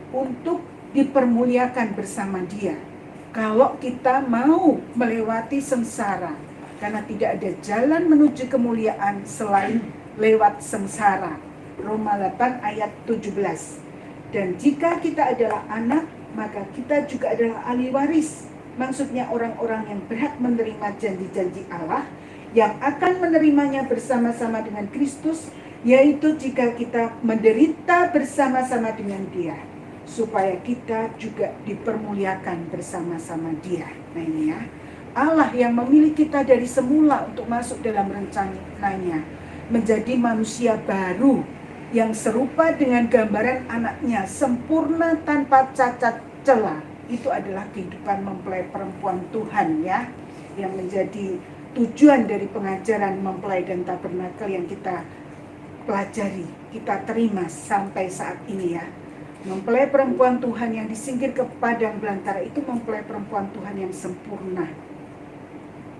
untuk dipermuliakan bersama Dia. Kalau kita mau melewati sengsara, karena tidak ada jalan menuju kemuliaan selain lewat sengsara. Roma 8 ayat 17. Dan jika kita adalah anak, maka kita juga adalah ahli waris. Maksudnya orang-orang yang berhak menerima janji-janji Allah, yang akan menerimanya bersama-sama dengan Kristus, yaitu jika kita menderita bersama-sama dengan Dia, supaya kita juga dipermuliakan bersama-sama Dia. Nah ini ya, Allah yang memilih kita dari semula untuk masuk dalam rencananya, menjadi manusia baru yang serupa dengan gambaran anaknya, sempurna tanpa cacat celah. Itu adalah kehidupan mempelai perempuan Tuhan ya, yang menjadi tujuan dari pengajaran mempelai dan tabernakel yang kita pelajari, kita terima sampai saat ini ya. Mempelai perempuan Tuhan yang disingkir ke padang belantara itu mempelai perempuan Tuhan yang sempurna.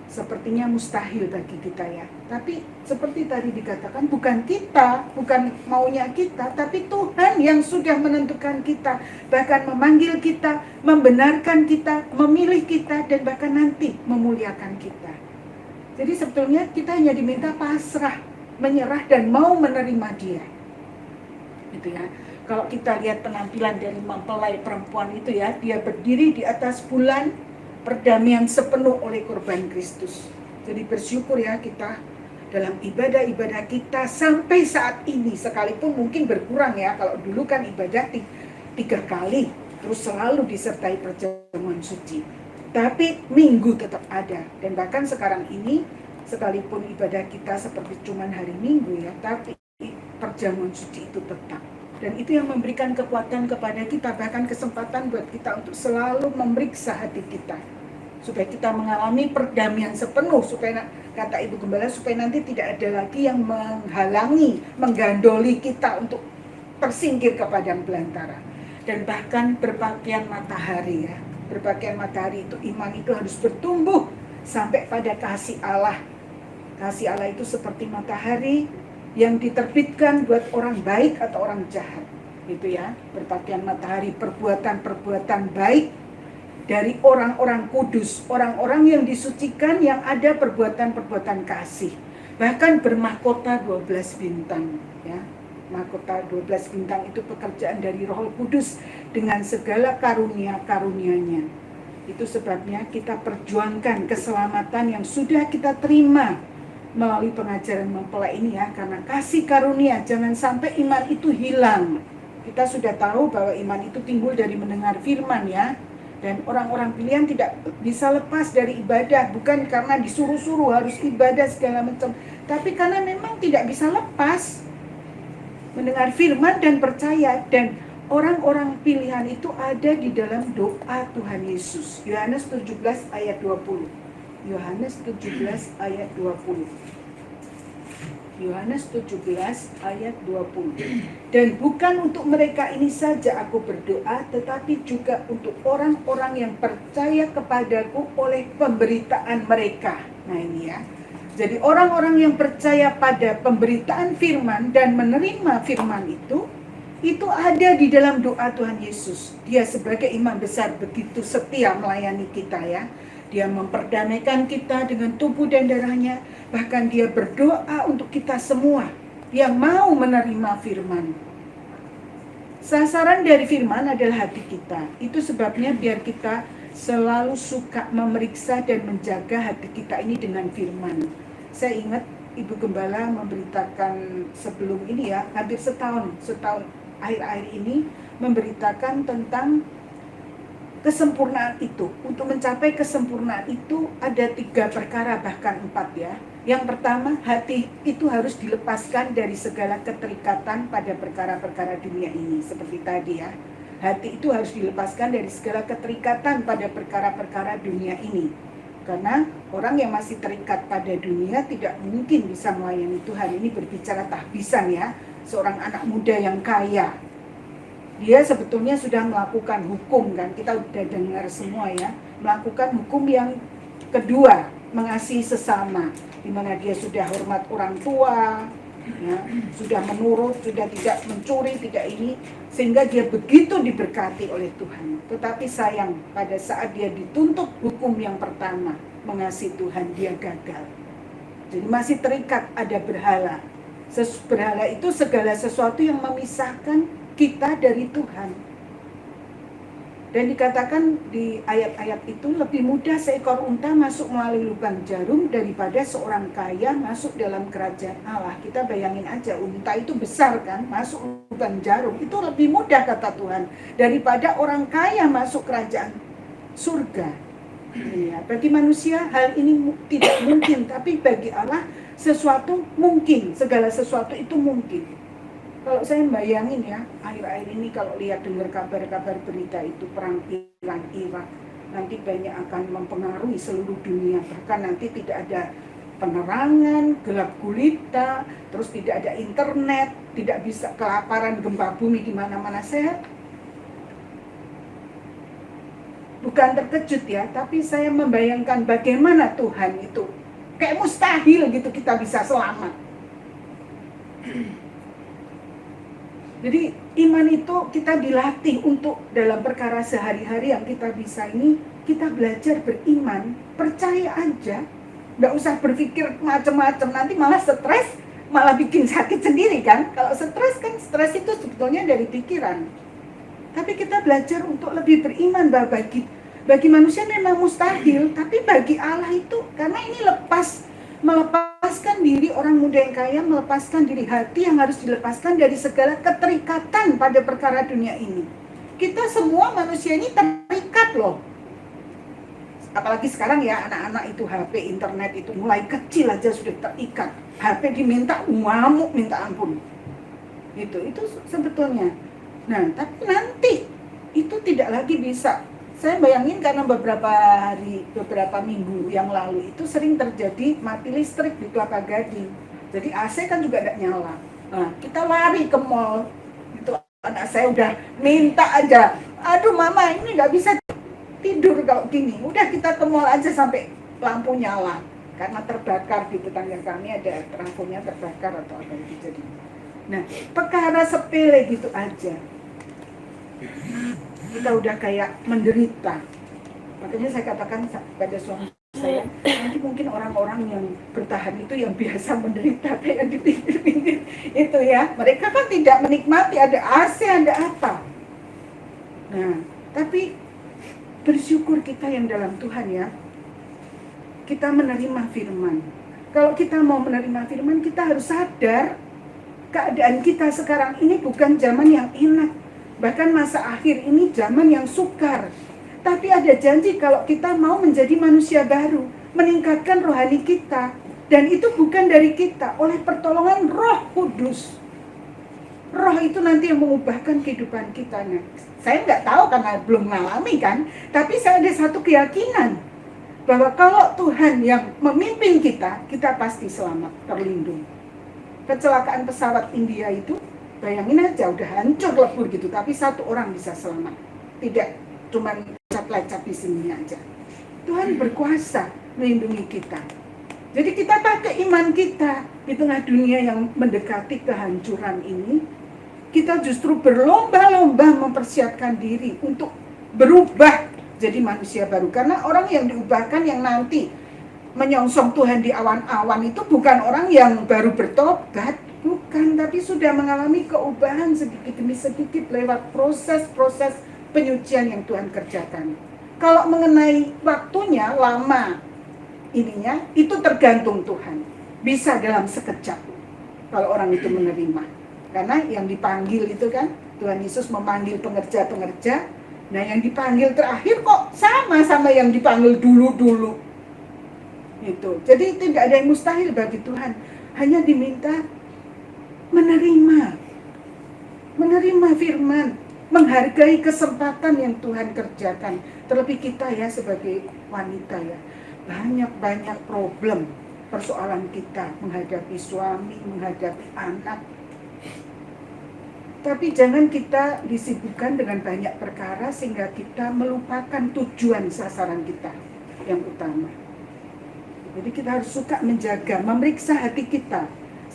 Sepertinya mustahil bagi kita ya. Tapi seperti tadi dikatakan, bukan kita, bukan maunya kita, tapi Tuhan yang sudah menentukan kita, bahkan memanggil kita, membenarkan kita, memilih kita, dan bahkan nanti memuliakan kita. Jadi sebetulnya kita hanya diminta pasrah. menyerah dan mau menerima dia. Gitu ya. Kalau kita lihat penampilan dari mempelai perempuan itu ya, dia berdiri di atas bulan perdamaian sepenuh oleh korban Kristus. Jadi bersyukur ya kita dalam ibadah-ibadah kita sampai saat ini, sekalipun mungkin berkurang ya, kalau dulu kan ibadah 3 kali, terus selalu disertai perjamuan suci. Tapi minggu tetap ada, dan bahkan sekarang ini sekalipun ibadah kita seperti cuman hari Minggu ya, tapi perjamuan suci itu tetap. Dan itu yang memberikan kekuatan kepada kita, bahkan kesempatan buat kita untuk selalu memeriksa hati kita, supaya kita mengalami perdamaian sepenuh, supaya kata Ibu Gembala, supaya nanti tidak ada lagi yang menghalangi, menggandoli kita untuk tersingkir ke padang belantara. Dan bahkan berpakaian matahari ya, berpakaian matahari itu, iman itu harus bertumbuh sampai pada kasih Allah. Kasih Allah itu seperti matahari yang diterbitkan buat orang baik atau orang jahat, gitu ya. Berpakaian matahari, perbuatan-perbuatan baik dari orang-orang kudus, orang-orang yang disucikan, yang ada perbuatan-perbuatan kasih. Bahkan bermahkota 12 bintang ya. Mahkota 12 bintang itu pekerjaan dari Roh Kudus dengan segala karunia-karunia-Nya. Itu sebabnya kita perjuangkan keselamatan yang sudah kita terima melalui pengajaran mempelai ini ya, karena kasih karunia, jangan sampai iman itu hilang. Kita sudah tahu bahwa iman itu timbul dari mendengar firman ya, dan orang-orang pilihan tidak bisa lepas dari ibadah, bukan karena disuruh-suruh harus ibadah segala macam, tapi karena memang tidak bisa lepas mendengar firman dan percaya. Dan orang-orang pilihan itu ada di dalam doa Tuhan Yesus. Yohanes 17 ayat 20. Yohanes 17 ayat 20. Yohanes 17 ayat 20. Dan bukan untuk mereka ini saja aku berdoa, tetapi juga untuk orang-orang yang percaya kepadaku oleh pemberitaan mereka. Nah ini ya. Jadi orang-orang yang percaya pada pemberitaan firman dan menerima firman itu ada di dalam doa Tuhan Yesus. Dia sebagai imam besar begitu setia melayani kita ya. Dia memperdamaikan kita dengan tubuh dan darahnya. Bahkan dia berdoa untuk kita semua yang mau menerima firman. Sasaran dari firman adalah hati kita. Itu sebabnya biar kita selalu suka memeriksa dan menjaga hati kita ini dengan firman. Saya ingat Ibu Gembala memberitakan sebelum ini ya, hampir setahun akhir-akhir ini memberitakan tentang kesempurnaan itu. Untuk mencapai kesempurnaan itu ada 3 perkara, bahkan 4 ya. Yang pertama, hati itu harus dilepaskan dari segala keterikatan pada perkara-perkara dunia ini. Seperti tadi ya, hati itu harus dilepaskan dari segala keterikatan pada perkara-perkara dunia ini. Karena orang yang masih terikat pada dunia tidak mungkin bisa melayani Tuhan. Ini berbicara tahbisan ya, seorang anak muda yang kaya. Dia sebetulnya sudah melakukan hukum kan, kita udah dengar semua ya, melakukan hukum yang kedua, mengasihi sesama, di mana dia sudah hormat orang tua, ya, sudah menurut, sudah tidak mencuri, tidak ini, sehingga dia begitu diberkati oleh Tuhan. Tetapi sayang, pada saat dia dituntut hukum yang pertama, mengasihi Tuhan, dia gagal. Jadi masih terikat, ada berhala. Berhala itu segala sesuatu yang memisahkan kita dari Tuhan. Dan dikatakan di ayat-ayat itu, lebih mudah seekor unta masuk melalui lubang jarum daripada seorang kaya masuk dalam kerajaan Allah. Kita bayangin aja, unta itu besar kan, masuk lubang jarum itu lebih mudah kata Tuhan daripada orang kaya masuk kerajaan surga. Ya, bagi manusia hal ini tidak mungkin, tapi bagi Allah sesuatu mungkin, segala sesuatu itu mungkin. Kalau saya bayangin ya, akhir-akhir ini kalau lihat dengar kabar-kabar berita itu perang Iran, nanti banyak akan mempengaruhi seluruh dunia. Bahkan nanti tidak ada penerangan, gelap gulita, terus tidak ada internet, tidak bisa, kelaparan, gempa bumi di mana-mana. Saya bukan terkejut ya, tapi saya membayangkan bagaimana Tuhan itu kayak mustahil gitu kita bisa selamat. Jadi iman itu kita dilatih untuk dalam perkara sehari-hari yang kita bisa ini, kita belajar beriman, percaya aja, nggak usah berpikir macam-macam, nanti malah stres, malah bikin sakit sendiri kan. Kalau stres kan, stres itu sebetulnya dari pikiran. Tapi kita belajar untuk lebih beriman bahwa bagi manusia memang mustahil, tapi bagi Allah itu, karena ini melepaskan diri orang muda yang kaya, melepaskan diri hati yang harus dilepaskan dari segala keterikatan pada perkara dunia ini. Kita semua manusia ini terikat loh. Apalagi sekarang ya, anak-anak itu HP, internet itu mulai kecil aja sudah terikat. HP diminta ngamuk minta ampun. Itu sebetulnya. Nah, tapi nanti itu tidak lagi bisa. Saya bayangin karena beberapa minggu yang lalu itu sering terjadi mati listrik di Kelapa Gading. Jadi AC kan juga tidak nyala. Nah, kita lari ke mall. Itu anak saya udah minta aja. Aduh mama, ini nggak bisa tidur kalau gini. Udah kita ke mall aja sampai lampu nyala. Karena terbakar di tetangga kami ada lampunya terbakar atau apa gitu jadi. Nah, perkara sepele gitu aja. Kita udah kayak menderita. Makanya saya katakan pada suami saya, nanti mungkin orang-orang yang bertahan itu yang biasa menderita kayak di pinggir-pinggir itu ya. Mereka kan tidak menikmati ada AC, ada apa. Nah, tapi bersyukur kita yang dalam Tuhan ya. Kita menerima firman. Kalau kita mau menerima firman, kita harus sadar keadaan kita sekarang ini bukan zaman yang enak. Bahkan masa akhir ini zaman yang sukar. Tapi ada janji kalau kita mau menjadi manusia baru, meningkatkan rohani kita. Dan itu bukan dari kita, oleh pertolongan Roh Kudus. Roh itu nanti yang mengubahkan kehidupan kita. Nah, saya nggak tahu karena belum mengalami kan, tapi saya ada satu keyakinan bahwa kalau Tuhan yang memimpin kita, kita pasti selamat, terlindung. Kecelakaan pesawat India itu, bayangin aja udah hancur lebur gitu, tapi satu orang bisa selamat. Tidak cuma lecap-lecap di sini aja. Tuhan berkuasa melindungi kita. Jadi kita pakai iman kita di tengah dunia yang mendekati kehancuran ini. Kita justru berlomba-lomba mempersiapkan diri untuk berubah jadi manusia baru. Karena orang yang diubahkan yang nanti menyongsong Tuhan di awan-awan itu bukan orang yang baru bertobat. Bukan, tapi sudah mengalami keubahan sedikit demi sedikit lewat proses-proses penyucian yang Tuhan kerjakan. Kalau mengenai waktunya lama ininya, itu tergantung Tuhan. Bisa dalam sekejap kalau orang itu menerima. Karena yang dipanggil itu kan, Tuhan Yesus memanggil pengerja-pengerja. Nah yang dipanggil terakhir kok sama yang dipanggil dulu-dulu. Itu. Jadi tidak ada yang mustahil bagi Tuhan. Hanya diminta menerima firman, menghargai kesempatan yang Tuhan kerjakan. Terlebih kita ya sebagai wanita ya, banyak problem, persoalan kita menghadapi suami, menghadapi anak. Tapi jangan kita disibukkan dengan banyak perkara sehingga kita melupakan tujuan sasaran kita yang utama. Jadi kita harus suka menjaga, memeriksa hati kita.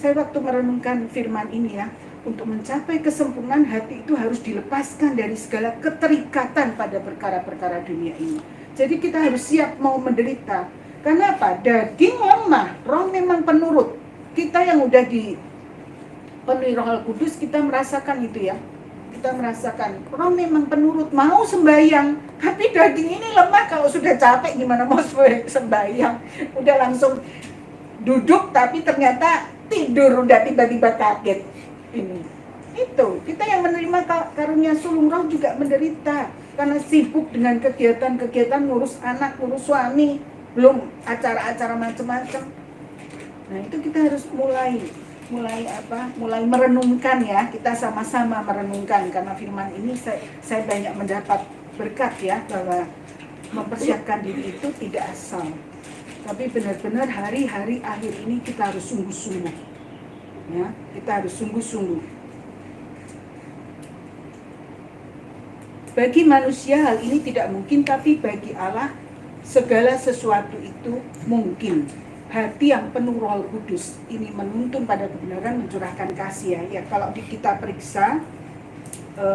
Saya waktu merenungkan firman ini ya, untuk mencapai kesempurnaan hati itu harus dilepaskan dari segala keterikatan pada perkara-perkara dunia ini. Jadi kita harus siap mau menderita. Karena apa? Daging lemah, roh memang penurut. Kita yang udah dipenuhi Roh Kudus, kita merasakan itu ya. Kita merasakan, roh memang penurut, mau sembahyang. Tapi daging ini lemah, kalau sudah capek gimana mau sembahyang. Udah langsung duduk tapi ternyata tidur, udah tiba-tiba kaget. Itu kita yang menerima karunia sulung roh juga menderita karena sibuk dengan kegiatan-kegiatan ngurus anak, ngurus suami, belum acara-acara macam-macam. Nah itu kita harus mulai merenungkan ya, kita sama-sama merenungkan karena firman ini saya banyak mendapat berkat ya, bahwa mempersiapkan diri itu tidak asal, tapi benar-benar hari-hari akhir ini kita harus sungguh-sungguh ya, kita harus sungguh-sungguh. Bagi manusia hal ini tidak mungkin, tapi bagi Allah segala sesuatu itu mungkin. Hati yang penuh Roh Kudus ini menuntun pada kebenaran, mencurahkan kasih ya. Kalau kita periksa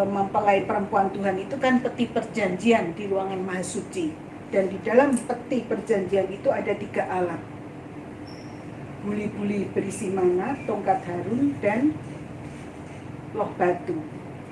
mempelai perempuan Tuhan itu kan peti perjanjian di ruangan Maha Suci, dan di dalam peti perjanjian itu ada 3 alat. Buli-buli berisi mana, tongkat Harun, dan loh batu.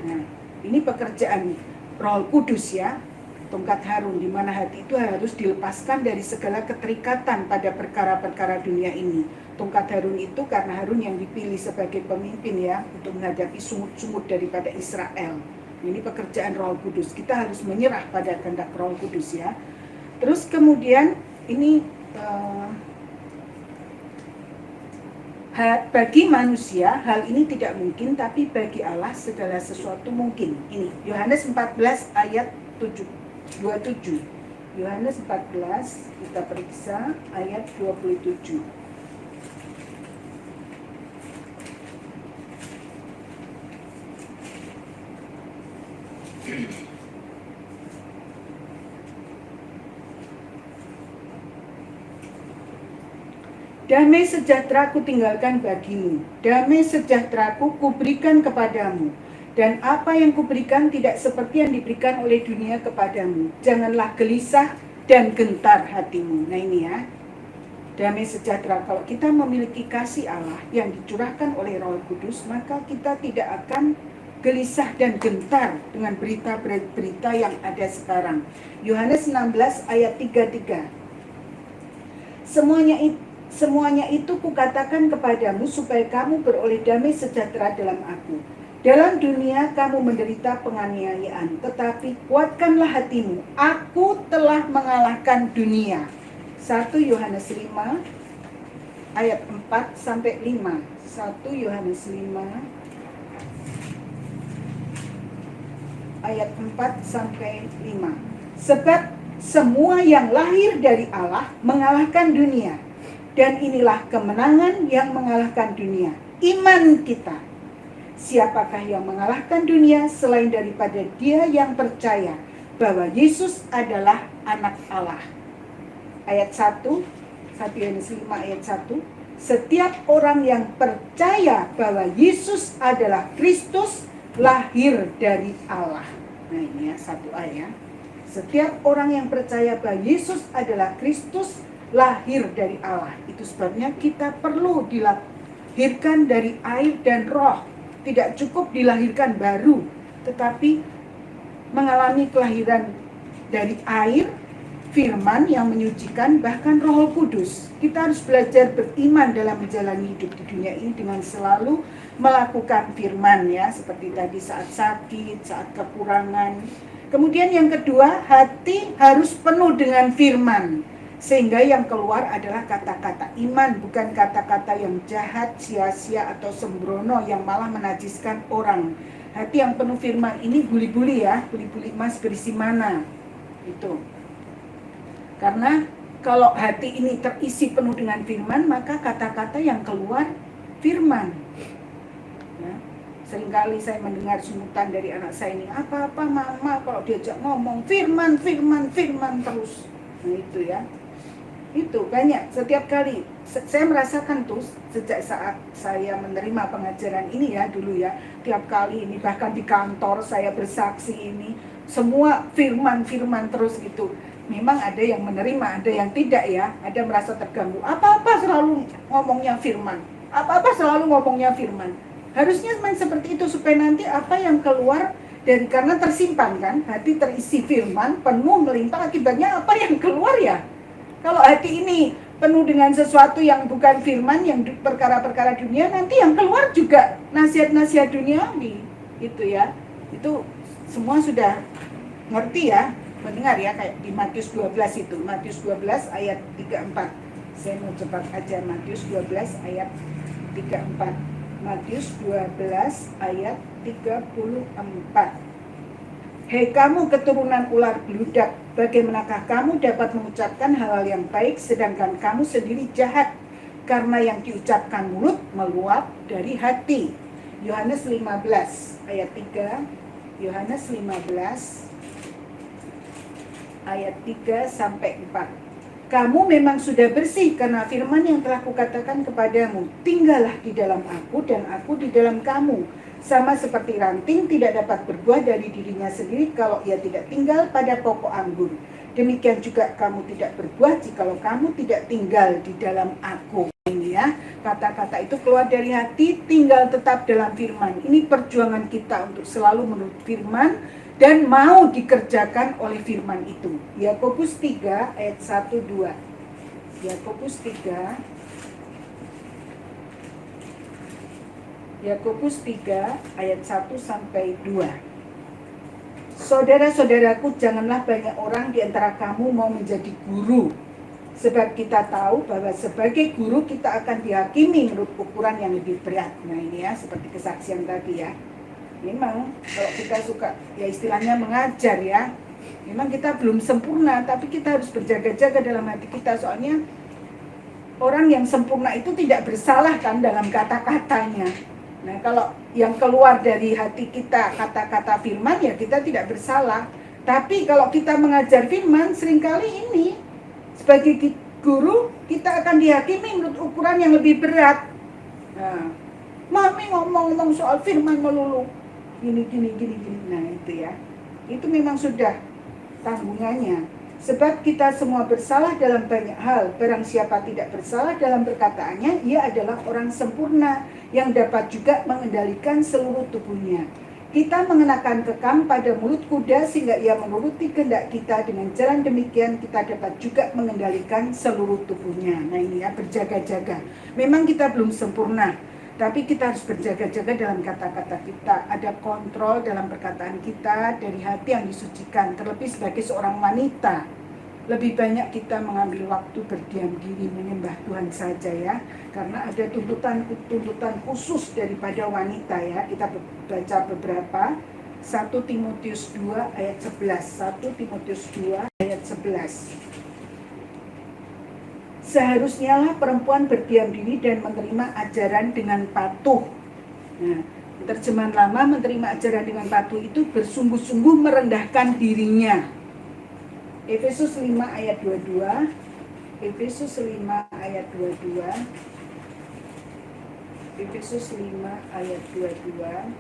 Nah, ini pekerjaan Roh Kudus ya, tongkat Harun, di mana hati itu harus dilepaskan dari segala keterikatan pada perkara-perkara dunia ini. Tongkat Harun itu karena Harun yang dipilih sebagai pemimpin ya, untuk menghadapi sumut-sumut daripada Israel. Ini pekerjaan Roh Kudus. Kita harus menyerah pada kehendak Roh Kudus ya. Terus kemudian ini bagi manusia hal ini tidak mungkin, tapi bagi Allah segala sesuatu mungkin. Ini Yohanes 14 ayat 27. Yohanes 14 kita periksa ayat 27. Damai sejahtera ku tinggalkan bagimu, damai sejahtera ku berikan kepadamu, dan apa yang kuberikan tidak seperti yang diberikan oleh dunia kepadamu. Janganlah gelisah dan gentar hatimu. Nah ini ya, damai sejahtera. Kalau kita memiliki kasih Allah yang dicurahkan oleh Roh Kudus, maka kita tidak akan gelisah dan gentar dengan berita-berita yang ada sekarang. Yohanes 16 ayat 33. Semuanya itu kukatakan kepadamu supaya kamu beroleh damai sejahtera dalam aku. Dalam dunia kamu menderita penganiayaan, tetapi kuatkanlah hatimu. Aku telah mengalahkan dunia. 1 Yohanes 5 ayat 4 sampai 5. 1 Yohanes 5 ayat 4 sampai 5. Sebab semua yang lahir dari Allah mengalahkan dunia. Dan inilah kemenangan yang mengalahkan dunia, iman kita. Siapakah yang mengalahkan dunia selain daripada dia yang percaya bahwa Yesus adalah anak Allah. Ayat 1 Yohanes 5 ayat 1. Setiap orang yang percaya bahwa Yesus adalah Kristus lahir dari Allah. Nah ini ya, satu ayat. Setiap orang yang percaya bahwa Yesus adalah Kristus lahir dari Allah. Itu sebabnya kita perlu dilahirkan dari air dan roh. Tidak cukup dilahirkan baru, tetapi mengalami kelahiran dari air, firman yang menyucikan, bahkan Roh Kudus. Kita harus belajar beriman dalam menjalani hidup di dunia ini dengan selalu melakukan firman ya, seperti tadi saat sakit, saat kekurangan. Kemudian yang kedua, hati harus penuh dengan firman. Sehingga yang keluar adalah kata-kata iman, bukan kata-kata yang jahat, sia-sia atau sembrono yang malah menajiskan orang. Hati yang penuh firman ini buli-buli ya, buli-buli emas berisi mana. Itu. Karena kalau hati ini terisi penuh dengan firman, maka kata-kata yang keluar firman. Ya. Seringkali saya mendengar sungutan dari anak saya ini, apa-apa mama kalau diajak ngomong firman terus. Nah itu ya. Itu banyak, setiap kali saya merasakan tuh sejak saat saya menerima pengajaran ini ya dulu ya, tiap kali ini bahkan di kantor saya bersaksi ini semua firman terus gitu. Memang ada yang menerima, ada yang tidak ya, ada merasa terganggu. Apa-apa selalu ngomongnya firman, harusnya main seperti itu supaya nanti apa yang keluar dari, karena tersimpan kan, hati terisi firman penuh melimpah, akibatnya apa yang keluar ya. Kalau hati ini penuh dengan sesuatu yang bukan firman, yang perkara-perkara dunia, nanti yang keluar juga nasihat-nasihat duniawi, gitu ya. Itu semua sudah ngerti ya, mendengar ya, kayak di Matius 12 itu, Matius 12 ayat 34. Saya mau cepat aja, Matius 12 ayat 34. Matius 12 ayat 34. Hei kamu keturunan ular beludak, bagaimanakah kamu dapat mengucapkan hal-hal yang baik sedangkan kamu sendiri jahat? Karena yang diucapkan mulut meluap dari hati. Yohanes 15 ayat 3. Yohanes 15 ayat 3 sampai 4. Kamu memang sudah bersih karena firman yang telah kukatakan kepadamu. Tinggallah di dalam aku dan aku di dalam kamu. Sama seperti ranting tidak dapat berbuah dari dirinya sendiri kalau ia tidak tinggal pada pokok anggur. Demikian juga kamu tidak berbuah jikalau kamu tidak tinggal di dalam aku. Ini ya, kata-kata itu keluar dari hati, tinggal tetap dalam firman. Ini perjuangan kita untuk selalu menurut firman dan mau dikerjakan oleh firman itu. Yakobus 3 ayat 1-2. Yakobus 3 ayat 1-2. Saudara-saudaraku, janganlah banyak orang di antara kamu mau menjadi guru. Sebab kita tahu bahwa sebagai guru kita akan dihakimi menurut ukuran yang lebih berat. Nah ini ya, seperti kesaksian tadi ya. Memang kalau kita suka, ya istilahnya mengajar ya, memang kita belum sempurna, tapi kita harus berjaga-jaga dalam hati kita. Soalnya orang yang sempurna itu tidak bersalah kan dalam kata-katanya. Nah kalau yang keluar dari hati kita kata-kata firman, ya kita tidak bersalah. Tapi kalau kita mengajar firman, seringkali ini sebagai guru kita akan dihakimi menurut ukuran yang lebih berat. Nah, mami ngomong-ngomong soal firman melulu gini. Nah itu ya, itu memang sudah tanggungannya. Sebab kita semua bersalah dalam banyak hal. Barang siapa tidak bersalah dalam perkataannya, ia adalah orang sempurna yang dapat juga mengendalikan seluruh tubuhnya. Kita mengenakan kekang pada mulut kuda sehingga ia menuruti kehendak kita. Dengan jalan demikian kita dapat juga mengendalikan seluruh tubuhnya. Nah ini ya, berjaga-jaga. Memang kita belum sempurna, tapi kita harus berjaga-jaga dalam kata-kata kita. Ada kontrol dalam perkataan kita dari hati yang disucikan. Terlebih sebagai seorang wanita, lebih banyak kita mengambil waktu berdiam diri menyembah Tuhan saja ya, karena ada tuntutan khusus daripada wanita ya. Kita baca beberapa. 1 Timotius 2 ayat 11. 1 Timotius 2 ayat 11. Seharusnya lah perempuan berdiam diri dan menerima ajaran dengan patuh. Nah, terjemahan lama menerima ajaran dengan patuh itu bersungguh-sungguh merendahkan dirinya. Efesus 5 ayat 22. Efesus 5 ayat 22. Efesus 5 ayat 22.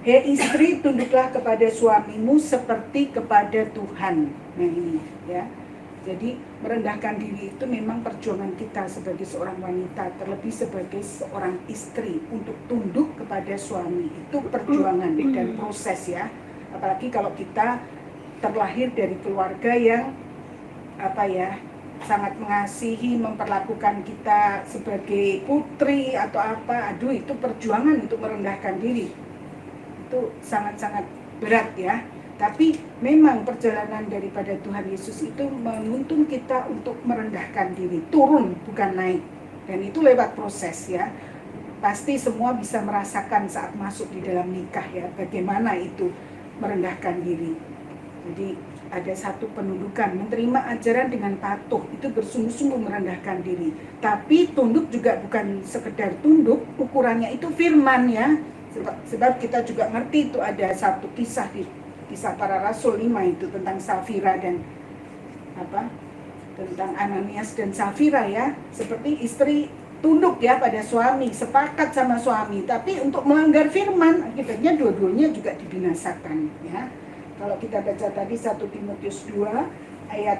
Hei istri, tunduklah kepada suamimu seperti kepada Tuhan. Nah ini ya. Jadi merendahkan diri itu memang perjuangan kita sebagai seorang wanita, terlebih sebagai seorang istri untuk tunduk kepada suami. Itu perjuangan dan proses ya. Apalagi kalau kita terlahir dari keluarga yang sangat mengasihi, memperlakukan kita sebagai putri atau apa. Aduh, itu perjuangan untuk merendahkan diri. Itu sangat-sangat berat ya. Tapi memang perjalanan daripada Tuhan Yesus itu menuntun kita untuk merendahkan diri, turun bukan naik. Dan itu lewat proses ya. Pasti semua bisa merasakan saat masuk di dalam nikah ya, bagaimana itu merendahkan diri. Jadi ada satu penundukan, menerima ajaran dengan patuh, itu bersungguh-sungguh merendahkan diri. Tapi tunduk juga bukan sekedar tunduk, ukurannya itu firman ya. Sebab kita juga ngerti itu ada satu kisah di Kisah Para Rasul 5 itu tentang Safira dan tentang Ananias dan Safira ya. Seperti istri tunduk ya pada suami, sepakat sama suami, tapi untuk melanggar firman akibatnya dua-duanya juga dibinasakan ya. Kalau kita baca tadi 1 Timotius 2 ayat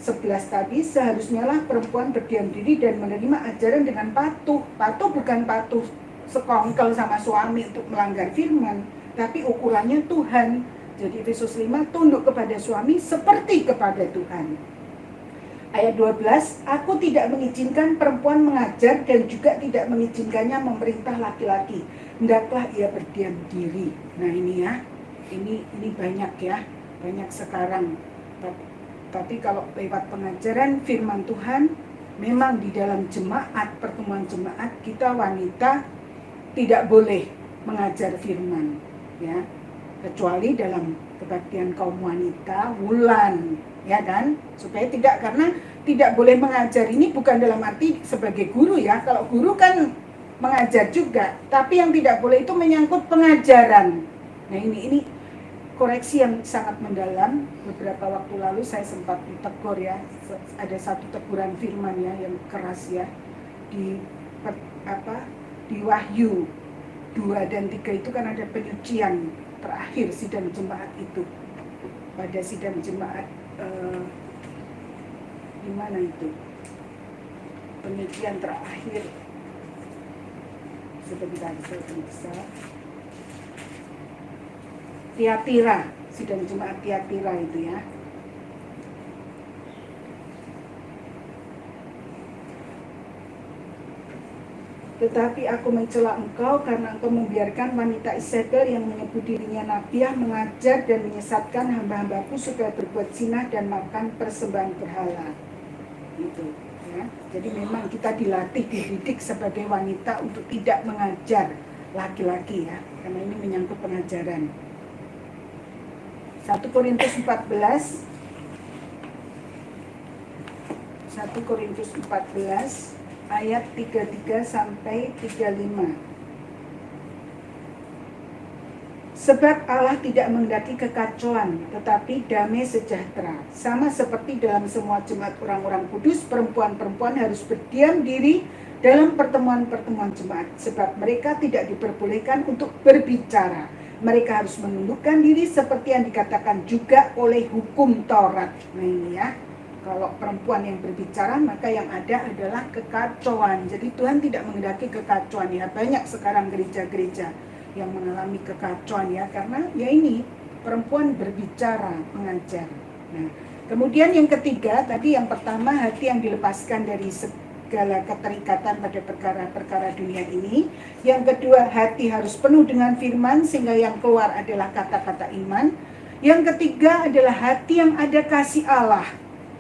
11 tadi, seharusnya lah perempuan berdiam diri dan menerima ajaran dengan patuh. Patuh bukan patuh sekongkel sama suami untuk melanggar firman, tapi ukurannya Tuhan. Jadi Efesus 5, tunduk kepada suami seperti kepada Tuhan. Ayat 12, aku tidak mengizinkan perempuan mengajar dan juga tidak mengizinkannya memerintah laki-laki. Hendaklah ia berdiam diri. Nah ini ya, ini banyak ya, banyak sekarang. Tapi kalau lewat pengajaran firman Tuhan, memang di dalam jemaat, pertemuan jemaat, kita wanita tidak boleh mengajar firman ya, kecuali dalam kebaktian kaum wanita wulan ya kan, supaya tidak, karena tidak boleh mengajar ini bukan dalam arti sebagai guru ya. Kalau guru kan mengajar juga, tapi yang tidak boleh itu menyangkut pengajaran. Nah ini koreksi yang sangat mendalam. Beberapa waktu lalu saya sempat ditegur ya, ada satu teguran firman ya yang keras ya di Wahyu 2 dan 3 itu kan ada penyucian terakhir sidang jemaat itu. Pada sidang jemaat Di mana itu? Penyucian terakhir. Sebentar saya periksa. Tiatira, sidang jemaat Tiatira itu ya. Tetapi aku mencela engkau karena engkau membiarkan wanita Isabel yang menyebut dirinya nabiah mengajar dan menyesatkan hamba-hambaku supaya berbuat zina dan makan persembahan berhala. Itu ya. Jadi memang kita dilatih, dididik sebagai wanita untuk tidak mengajar laki-laki ya, karena ini menyangkut pengajaran. 1 Korintus 14 ayat 33 sampai 35. Sebab Allah tidak menghendaki kekacauan, tetapi damai sejahtera. Sama seperti dalam semua jemaat orang-orang kudus, perempuan-perempuan harus berdiam diri dalam pertemuan-pertemuan jemaat, sebab mereka tidak diperbolehkan untuk berbicara. Mereka harus menundukkan diri seperti yang dikatakan juga oleh hukum Taurat. Nah ini ya, kalau perempuan yang berbicara maka yang ada adalah kekacauan. Jadi Tuhan tidak menghendaki kekacauan ya. Banyak sekarang gereja-gereja yang mengalami kekacauan ya, karena ya ini perempuan berbicara, mengajar. Nah, kemudian yang ketiga tadi, yang pertama hati yang dilepaskan dari segala keterikatan pada perkara-perkara dunia ini. Yang kedua, hati harus penuh dengan firman sehingga yang keluar adalah kata-kata iman. Yang ketiga adalah hati yang ada kasih Allah,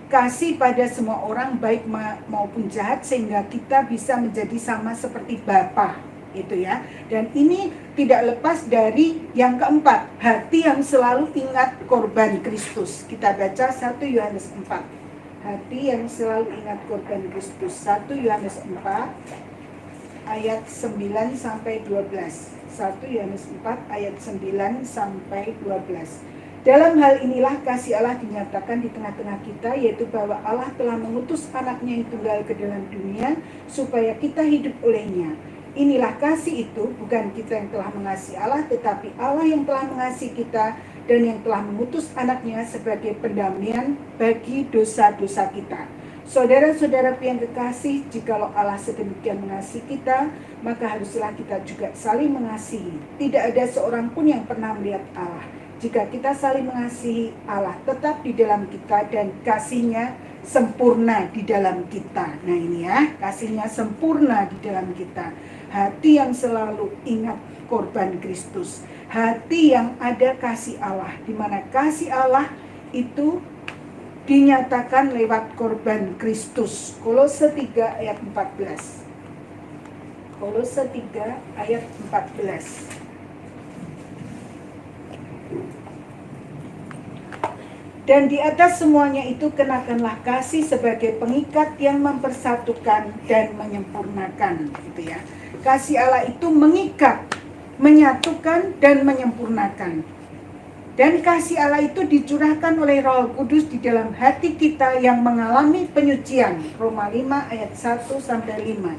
kasih pada semua orang baik maupun jahat, sehingga kita bisa menjadi sama seperti Bapa. Itu ya. Dan ini tidak lepas dari yang keempat, hati yang selalu ingat korban Kristus. Kita baca 1 Yohanes 4. Hati yang selalu ingat korban Kristus. 1 Yohanes 4 ayat 9 sampai 12. 1 Yohanes 4 ayat 9 sampai 12. Dalam hal inilah kasih Allah dinyatakan di tengah-tengah kita, yaitu bahwa Allah telah mengutus anaknya yang tunggal ke dalam dunia supaya kita hidup olehnya. Inilah kasih itu, bukan kita yang telah mengasihi Allah, tetapi Allah yang telah mengasihi kita dan yang telah mengutus anaknya sebagai pendamaian bagi dosa-dosa kita. Saudara-saudaraku yang kekasih, jikalau Allah sedemikian mengasihi kita, maka haruslah kita juga saling mengasihi. Tidak ada seorang pun yang pernah melihat Allah. Jika kita saling mengasihi, Allah tetap di dalam kita dan kasihnya sempurna di dalam kita. Nah ini ya, kasihnya sempurna di dalam kita. Hati yang selalu ingat korban Kristus. Hati yang ada kasih Allah, di mana kasih Allah itu dinyatakan lewat korban Kristus. Kolose 3 ayat 14. Kolose 3 ayat 14. Dan di atas semuanya itu kenakanlah kasih sebagai pengikat yang mempersatukan dan menyempurnakan, gitu ya. Kasih Allah itu mengikat, menyatukan dan menyempurnakan. Dan kasih Allah itu dicurahkan oleh Roh Kudus di dalam hati kita yang mengalami penyucian. Roma 5 ayat 1 sampai 5.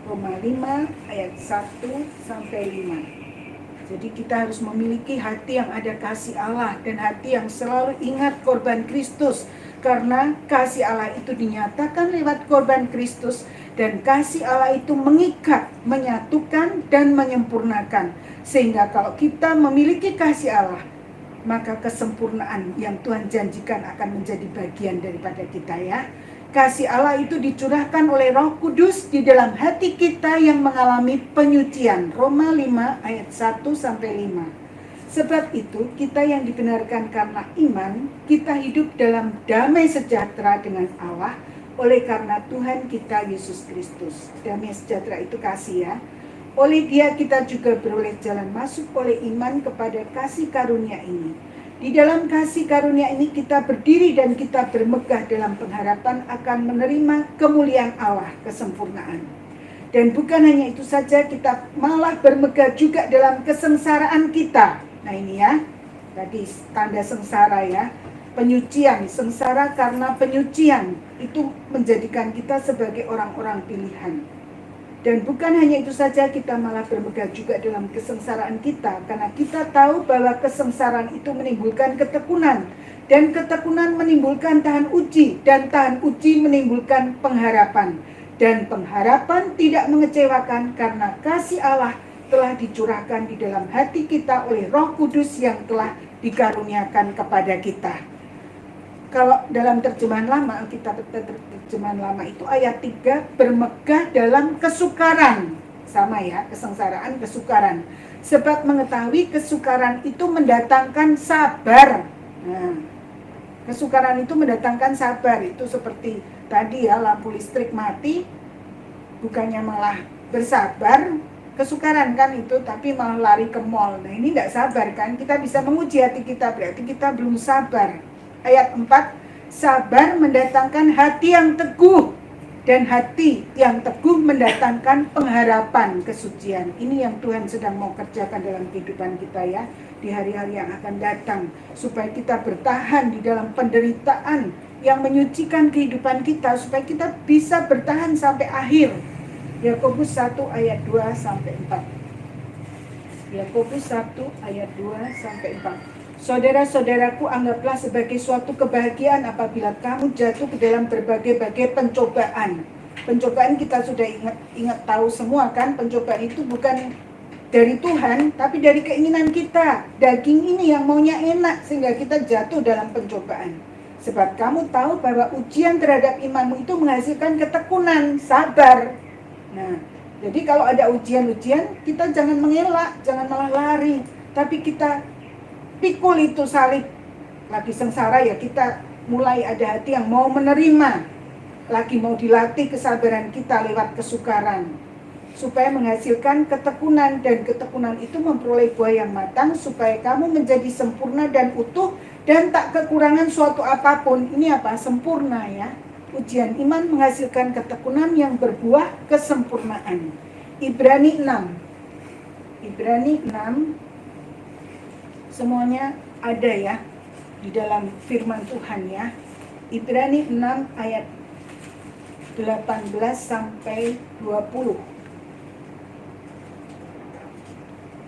Roma 5 ayat 1 sampai 5. Jadi kita harus memiliki hati yang ada kasih Allah dan hati yang selalu ingat korban Kristus. Karena kasih Allah itu dinyatakan lewat korban Kristus, dan kasih Allah itu mengikat, menyatukan dan menyempurnakan. Sehingga kalau kita memiliki kasih Allah, maka kesempurnaan yang Tuhan janjikan akan menjadi bagian daripada kita ya. Kasih Allah itu dicurahkan oleh Roh Kudus di dalam hati kita yang mengalami penyucian. Roma 5 ayat 1 sampai 5. Sebab itu kita yang dibenarkan karena iman, kita hidup dalam damai sejahtera dengan Allah oleh karena Tuhan kita Yesus Kristus. Damai sejahtera itu kasih ya. Oleh Dia kita juga beroleh jalan masuk oleh iman kepada kasih karunia ini. Di dalam kasih karunia ini kita berdiri dan kita bermegah dalam pengharapan akan menerima kemuliaan Allah, kesempurnaan. Dan bukan hanya itu saja, kita malah bermegah juga dalam kesengsaraan kita. Nah ini ya, tadi tanda sengsara ya, penyucian, sengsara karena penyucian itu menjadikan kita sebagai orang-orang pilihan. Dan bukan hanya itu saja, kita malah bermegah juga dalam kesengsaraan kita, karena kita tahu bahwa kesengsaraan itu menimbulkan ketekunan, Dan ketekunan menimbulkan tahan uji, dan tahan uji menimbulkan pengharapan. Dan pengharapan tidak mengecewakan karena kasih Allah telah dicurahkan di dalam hati kita oleh Roh Kudus yang telah dikaruniakan kepada kita. Kalau dalam terjemahan lama, terjemahan lama itu ayat 3, bermegah dalam kesukaran. Sama ya, kesengsaraan, kesukaran. Sebab mengetahui kesukaran itu mendatangkan sabar. Nah, kesukaran itu mendatangkan sabar. Itu seperti tadi ya, lampu listrik mati, bukannya malah bersabar, kesukaran kan itu, tapi malah lari ke mall. Nah ini tidak sabar kan, kita bisa menguji hati kita, berarti kita belum sabar. Ayat 4, sabar mendatangkan hati yang teguh, dan hati yang teguh mendatangkan pengharapan kesucian. Ini yang Tuhan sedang mau kerjakan dalam kehidupan kita ya, di hari-hari yang akan datang, supaya kita bertahan di dalam penderitaan yang menyucikan kehidupan kita, supaya kita bisa bertahan sampai akhir. Yakobus 1 ayat 2 sampai 4. Yakobus 1 ayat 2 sampai 4. Saudara-saudaraku, anggaplah sebagai suatu kebahagiaan apabila kamu jatuh ke dalam berbagai-bagai pencobaan. Pencobaan kita sudah ingat tahu semua kan, pencobaan itu bukan dari Tuhan, tapi dari keinginan kita. Daging ini yang maunya enak, sehingga kita jatuh dalam pencobaan. Sebab kamu tahu bahwa ujian terhadap imanmu itu menghasilkan ketekunan, sabar. Nah, jadi kalau ada ujian-ujian, kita jangan mengelak, jangan malah lari, tapi kita pikul itu salib. Lagi sengsara ya, kita mulai ada hati yang mau menerima, lagi mau dilatih kesabaran kita lewat kesukaran, supaya menghasilkan ketekunan, dan ketekunan itu memperoleh buah yang matang, supaya kamu menjadi sempurna dan utuh dan tak kekurangan suatu apapun. Ini apa? Sempurna ya. Ujian iman menghasilkan ketekunan yang berbuah kesempurnaan. Ibrani 6. Ibrani 6. Semuanya ada ya di dalam firman Tuhan ya. Ibrani 6 ayat 18 sampai 20.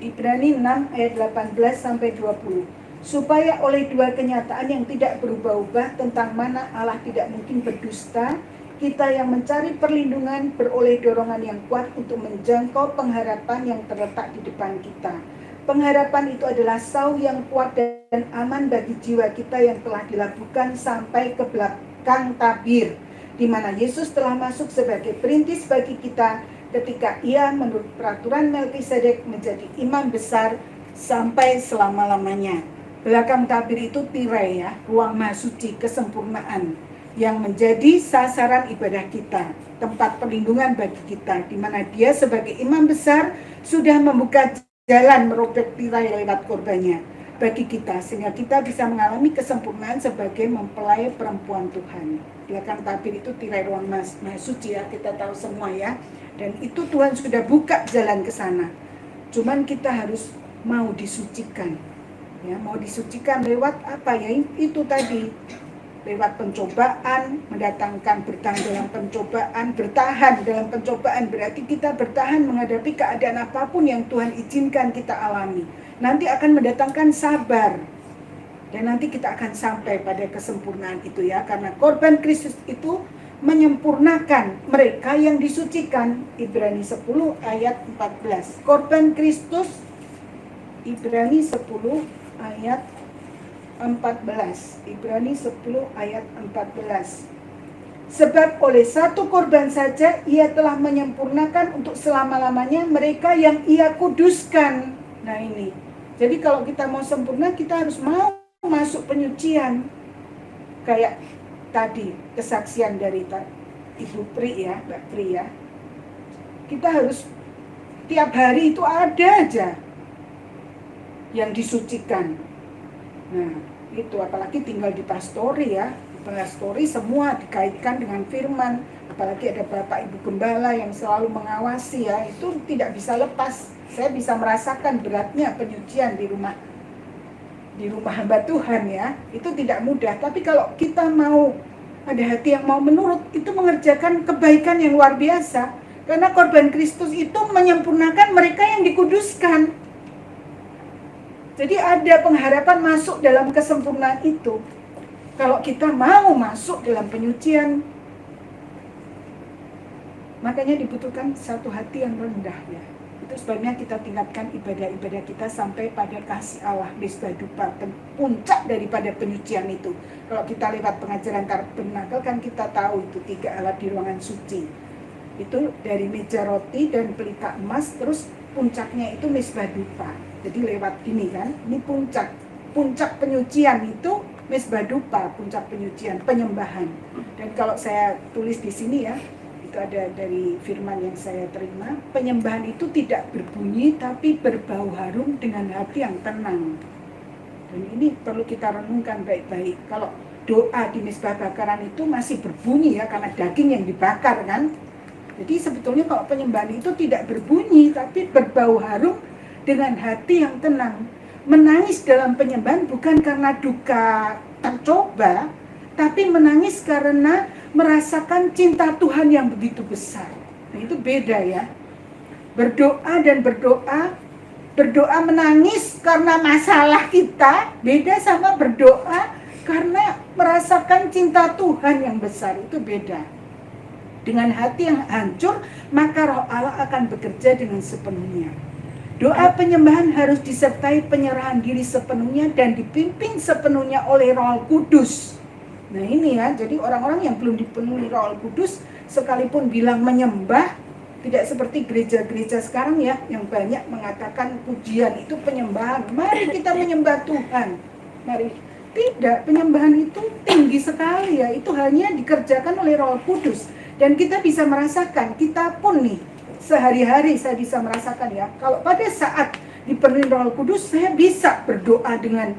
Ibrani 6 ayat 18 sampai 20. Supaya oleh dua kenyataan yang tidak berubah-ubah tentang mana Allah tidak mungkin berdusta, kita yang mencari perlindungan beroleh dorongan yang kuat untuk menjangkau pengharapan yang terletak di depan kita. Pengharapan itu adalah sau yang kuat dan aman bagi jiwa kita yang telah dilabuhkan sampai ke belakang tabir, di mana Yesus telah masuk sebagai perintis bagi kita ketika ia menurut peraturan Melkisedek menjadi imam besar sampai selama-lamanya. Belakang tabir itu tirai ya, ruang maha suci, kesempurnaan yang menjadi sasaran ibadah kita, tempat perlindungan bagi kita, di mana dia sebagai imam besar sudah membuka jalan merobek tirai lewat korbannya bagi kita, sehingga kita bisa mengalami kesempurnaan sebagai mempelai perempuan Tuhan. Belakang tabir itu tirai ruang maha suci ya, kita tahu semua ya, dan itu Tuhan sudah buka jalan ke sana. Cuman kita harus mau disucikan. Ya, mau disucikan lewat apa ya? Itu tadi, lewat pencobaan, mendatangkan bertahan dalam pencobaan, bertahan dalam pencobaan berarti kita bertahan menghadapi keadaan apapun yang Tuhan izinkan kita alami. Nanti akan mendatangkan sabar, dan nanti kita akan sampai pada kesempurnaan itu ya, karena korban Kristus itu menyempurnakan mereka yang disucikan. Ibrani 10 ayat 14. Korban Kristus, Ibrani 10 ayat 14. Ibrani 10 ayat 14. Sebab oleh satu korban saja ia telah menyempurnakan untuk selama-lamanya mereka yang ia kuduskan. Nah ini, jadi kalau kita mau sempurna, kita harus mau masuk penyucian. Kayak tadi kesaksian dari Ibu Pri ya, Mbak Pri ya. Kita harus tiap hari itu ada aja yang disucikan. Nah, itu apalagi tinggal di pastori ya. Di pastori semua dikaitkan dengan firman. Apalagi ada Bapak Ibu Gembala yang selalu mengawasi ya. Itu tidak bisa lepas. Saya bisa merasakan beratnya penyucian di rumah hamba Tuhan ya. Itu tidak mudah. Tapi kalau kita mau ada hati yang mau menurut, itu mengerjakan kebaikan yang luar biasa. Karena korban Kristus itu menyempurnakan mereka yang dikuduskan. Jadi ada pengharapan masuk dalam kesempurnaan itu. Kalau kita mau masuk dalam penyucian, makanya dibutuhkan satu hati yang rendah ya. Itu sebabnya kita tingkatkan ibadah-ibadah kita sampai pada kasih Allah, Misbah Dupa, puncak daripada penyucian itu. Kalau kita lewat pengajaran tabernakel kan kita tahu itu 3 alat di ruangan suci. Itu dari meja roti dan pelita emas, terus puncaknya itu Misbah Dupa. Jadi lewat ini kan, ini puncak penyucian itu Misbah Dupa, puncak penyucian, penyembahan. Dan kalau saya tulis di sini ya, itu ada dari firman yang saya terima, penyembahan itu tidak berbunyi tapi berbau harum dengan hati yang tenang. Dan ini perlu kita renungkan baik-baik. Kalau doa di misbah bakaran itu masih berbunyi ya, karena daging yang dibakar kan. Jadi sebetulnya kalau penyembahan itu tidak berbunyi tapi berbau harum dengan hati yang tenang. Menangis dalam penyembahan bukan karena duka tercoba, tapi menangis karena merasakan cinta Tuhan yang begitu besar. Nah, itu beda ya. Berdoa menangis karena masalah kita, beda sama berdoa karena merasakan cinta Tuhan yang besar, itu beda. Dengan hati yang hancur, maka Roh Allah akan bekerja dengan sepenuhnya. Doa penyembahan harus disertai penyerahan diri sepenuhnya dan dipimpin sepenuhnya oleh Roh Kudus. Nah ini ya, jadi orang-orang yang belum dipenuhi Roh Kudus sekalipun bilang menyembah, tidak seperti gereja-gereja sekarang ya, yang banyak mengatakan pujian itu penyembahan. Mari kita menyembah Tuhan. Mari. Tidak, penyembahan itu tinggi sekali ya, itu hanya dikerjakan oleh Roh Kudus. Dan kita bisa merasakan, kita pun nih, sehari-hari saya bisa merasakan ya, kalau pada saat dipenuhi Roh Kudus, saya bisa berdoa dengan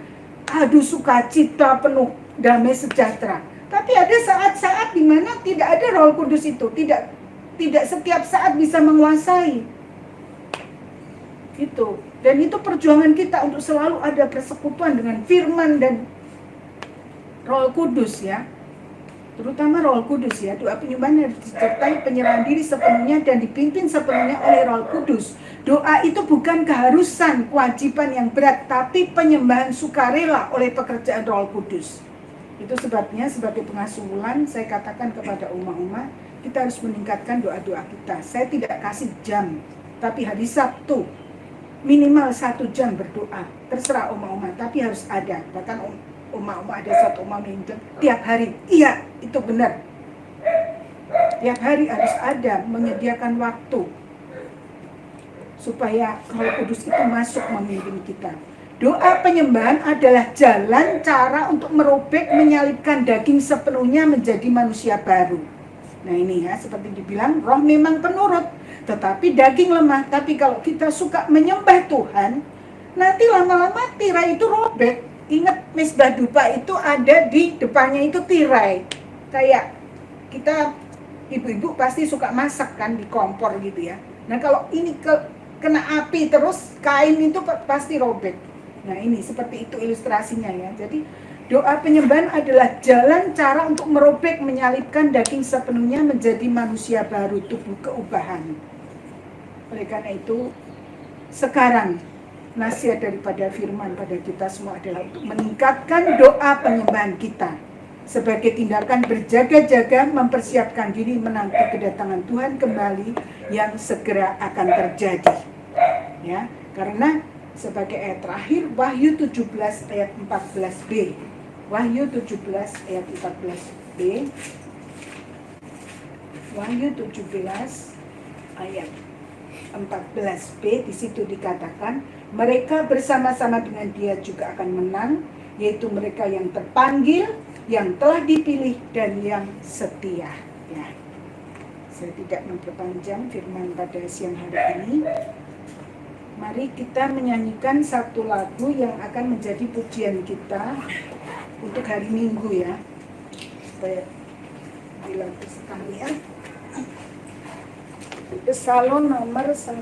sukacita penuh, damai sejahtera. Tapi ada saat-saat di mana tidak ada Roh Kudus itu, tidak setiap saat bisa menguasai. Itu. Dan itu perjuangan kita untuk selalu ada persekutuan dengan firman dan Roh Kudus ya. Terutama Roh Kudus ya. Doa penyembahan harus disertai penyerahan diri sepenuhnya dan dipimpin sepenuhnya oleh Roh Kudus. Doa itu bukan keharusan, kewajiban yang berat, tapi penyembahan sukarela oleh pekerjaan Roh Kudus. Itu sebabnya sebagai pengasuh wulan saya katakan kepada umat-umat, kita harus meningkatkan doa-doa kita. Saya tidak kasih jam, tapi hari Sabtu minimal 1 jam berdoa. Terserah umat-umat, tapi harus ada. Bahkan umat-umat ada satu umat yang tiap hari. Iya, itu benar. Tiap hari harus ada, menyediakan waktu supaya Roh Kudus itu masuk memimpin kita. Doa penyembahan adalah jalan cara untuk merobek, menyalibkan daging sepenuhnya menjadi manusia baru. Nah ini ya, seperti dibilang, roh memang penurut, tetapi daging lemah. Tapi kalau kita suka menyembah Tuhan, nanti lama-lama tirai itu robek. Ingat, misbah dupa itu ada di depannya itu tirai. Kayak kita, ibu-ibu pasti suka masak kan di kompor gitu ya. Nah kalau ini kena api terus, kain itu pasti robek. Nah ini seperti itu ilustrasinya ya. Jadi doa penyembahan adalah jalan cara untuk merobek, menyalibkan daging sepenuhnya menjadi manusia baru, tubuh keubahan. Oleh karena itu sekarang nasihat daripada firman pada kita semua adalah untuk meningkatkan doa penyembahan kita sebagai tindakan berjaga-jaga mempersiapkan diri menanti kedatangan Tuhan kembali yang segera akan terjadi. Ya, karena sebagai ayat terakhir Wahyu 17 ayat 14b. Wahyu 17 ayat 14b. Wahyu 17 ayat 14b, di situ dikatakan mereka bersama-sama dengan dia juga akan menang, yaitu mereka yang terpanggil, yang telah dipilih dan yang setia. Ya. Saya tidak memperpanjang firman pada siang hari ini. Mari kita menyanyikan satu lagu yang akan menjadi pujian kita untuk hari Minggu ya. Supaya di lagu sekalian. Psalm nomor 165.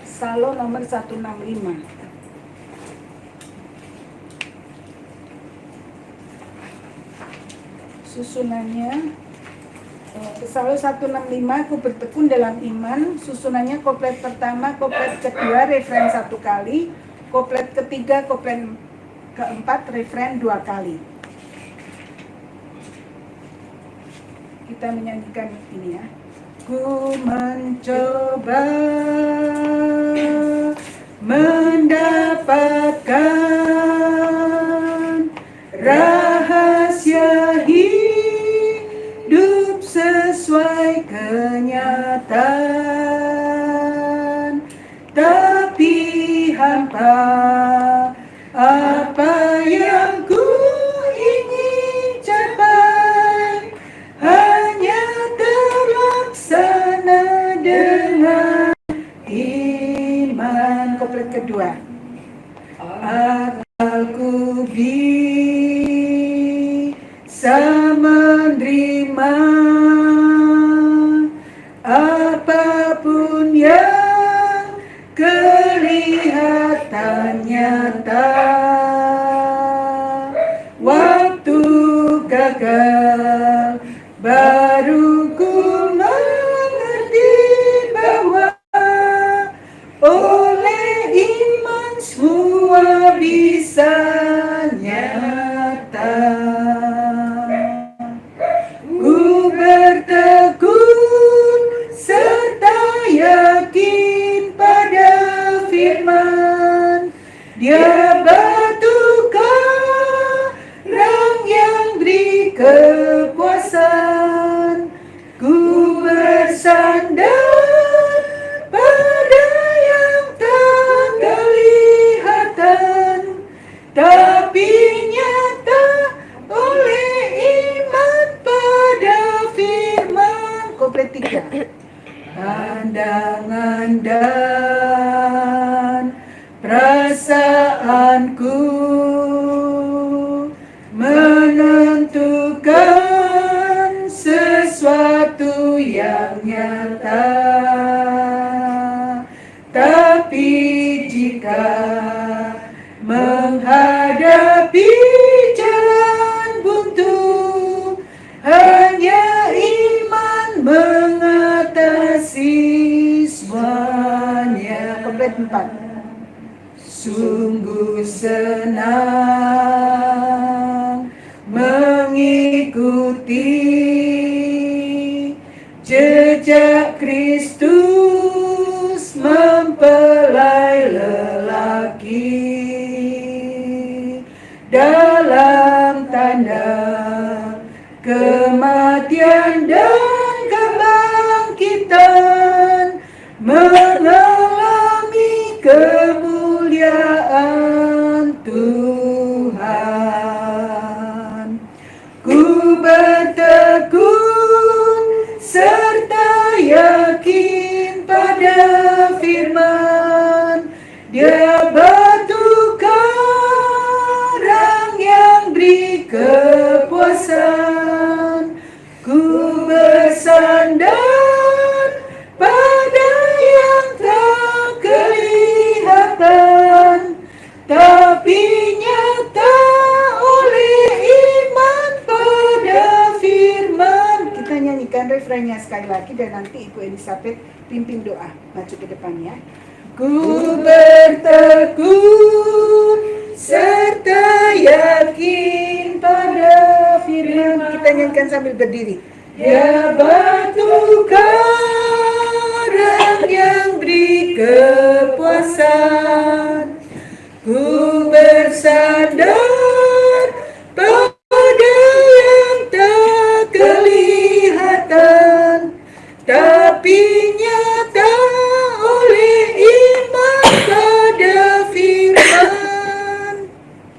Psalm nomor 165. Susunannya Psalm 165, aku bertekun dalam iman. Susunannya koplet pertama, koplet kedua, referen 1 kali, Koplet ketiga, koplet keempat, refren 2 kali. Kita menyanyikan ini ya. Ku mencoba mendapatkan rahasia hidup sesuai kenyataan, tapi hampa apa yang ku ingin capai hanya terlaksana dengan iman. Koplet kedua. Akalku bisa menerima apapun yang kelihatan nyata. Waktu gagal baru ku mengerti bahwa oleh iman semua bisa nyata. Ku bertekun serta yakin pada firman, Dia batu karang yang beri kepuasan. Ku bersandar pada yang tak kelihatan, tapi nyata oleh iman pada firman. Koplet 3. Pandangan dan perasaanku menentukan sesuatu yang nyata, tapi jika menghadapi jalan buntu, hanya iman mengatasi semuanya. Komplit 4. Sungguh senang mengikuti jejak Kristus mempelai lelaki dalam tanda kematian dan kebangkitan, mengalami kemuliaan Tuhan. Ku bertekun serta yakin pada firman, Dia batu karang yang beri kepuasan. Ku bersandar pada yang tak kelihatan, tapi nyata oleh iman pada firman. Kita nyanyikan refrennya sekali lagi dan nanti Ibu Elizabeth pimpin doa. Maju ke depan ya. Ku bertekun serta yakin pada firman. Kita nyanyikan sambil berdiri. Dia batu karang yang beri kepuasan. Ku bersandar pada yang tak kelihatan,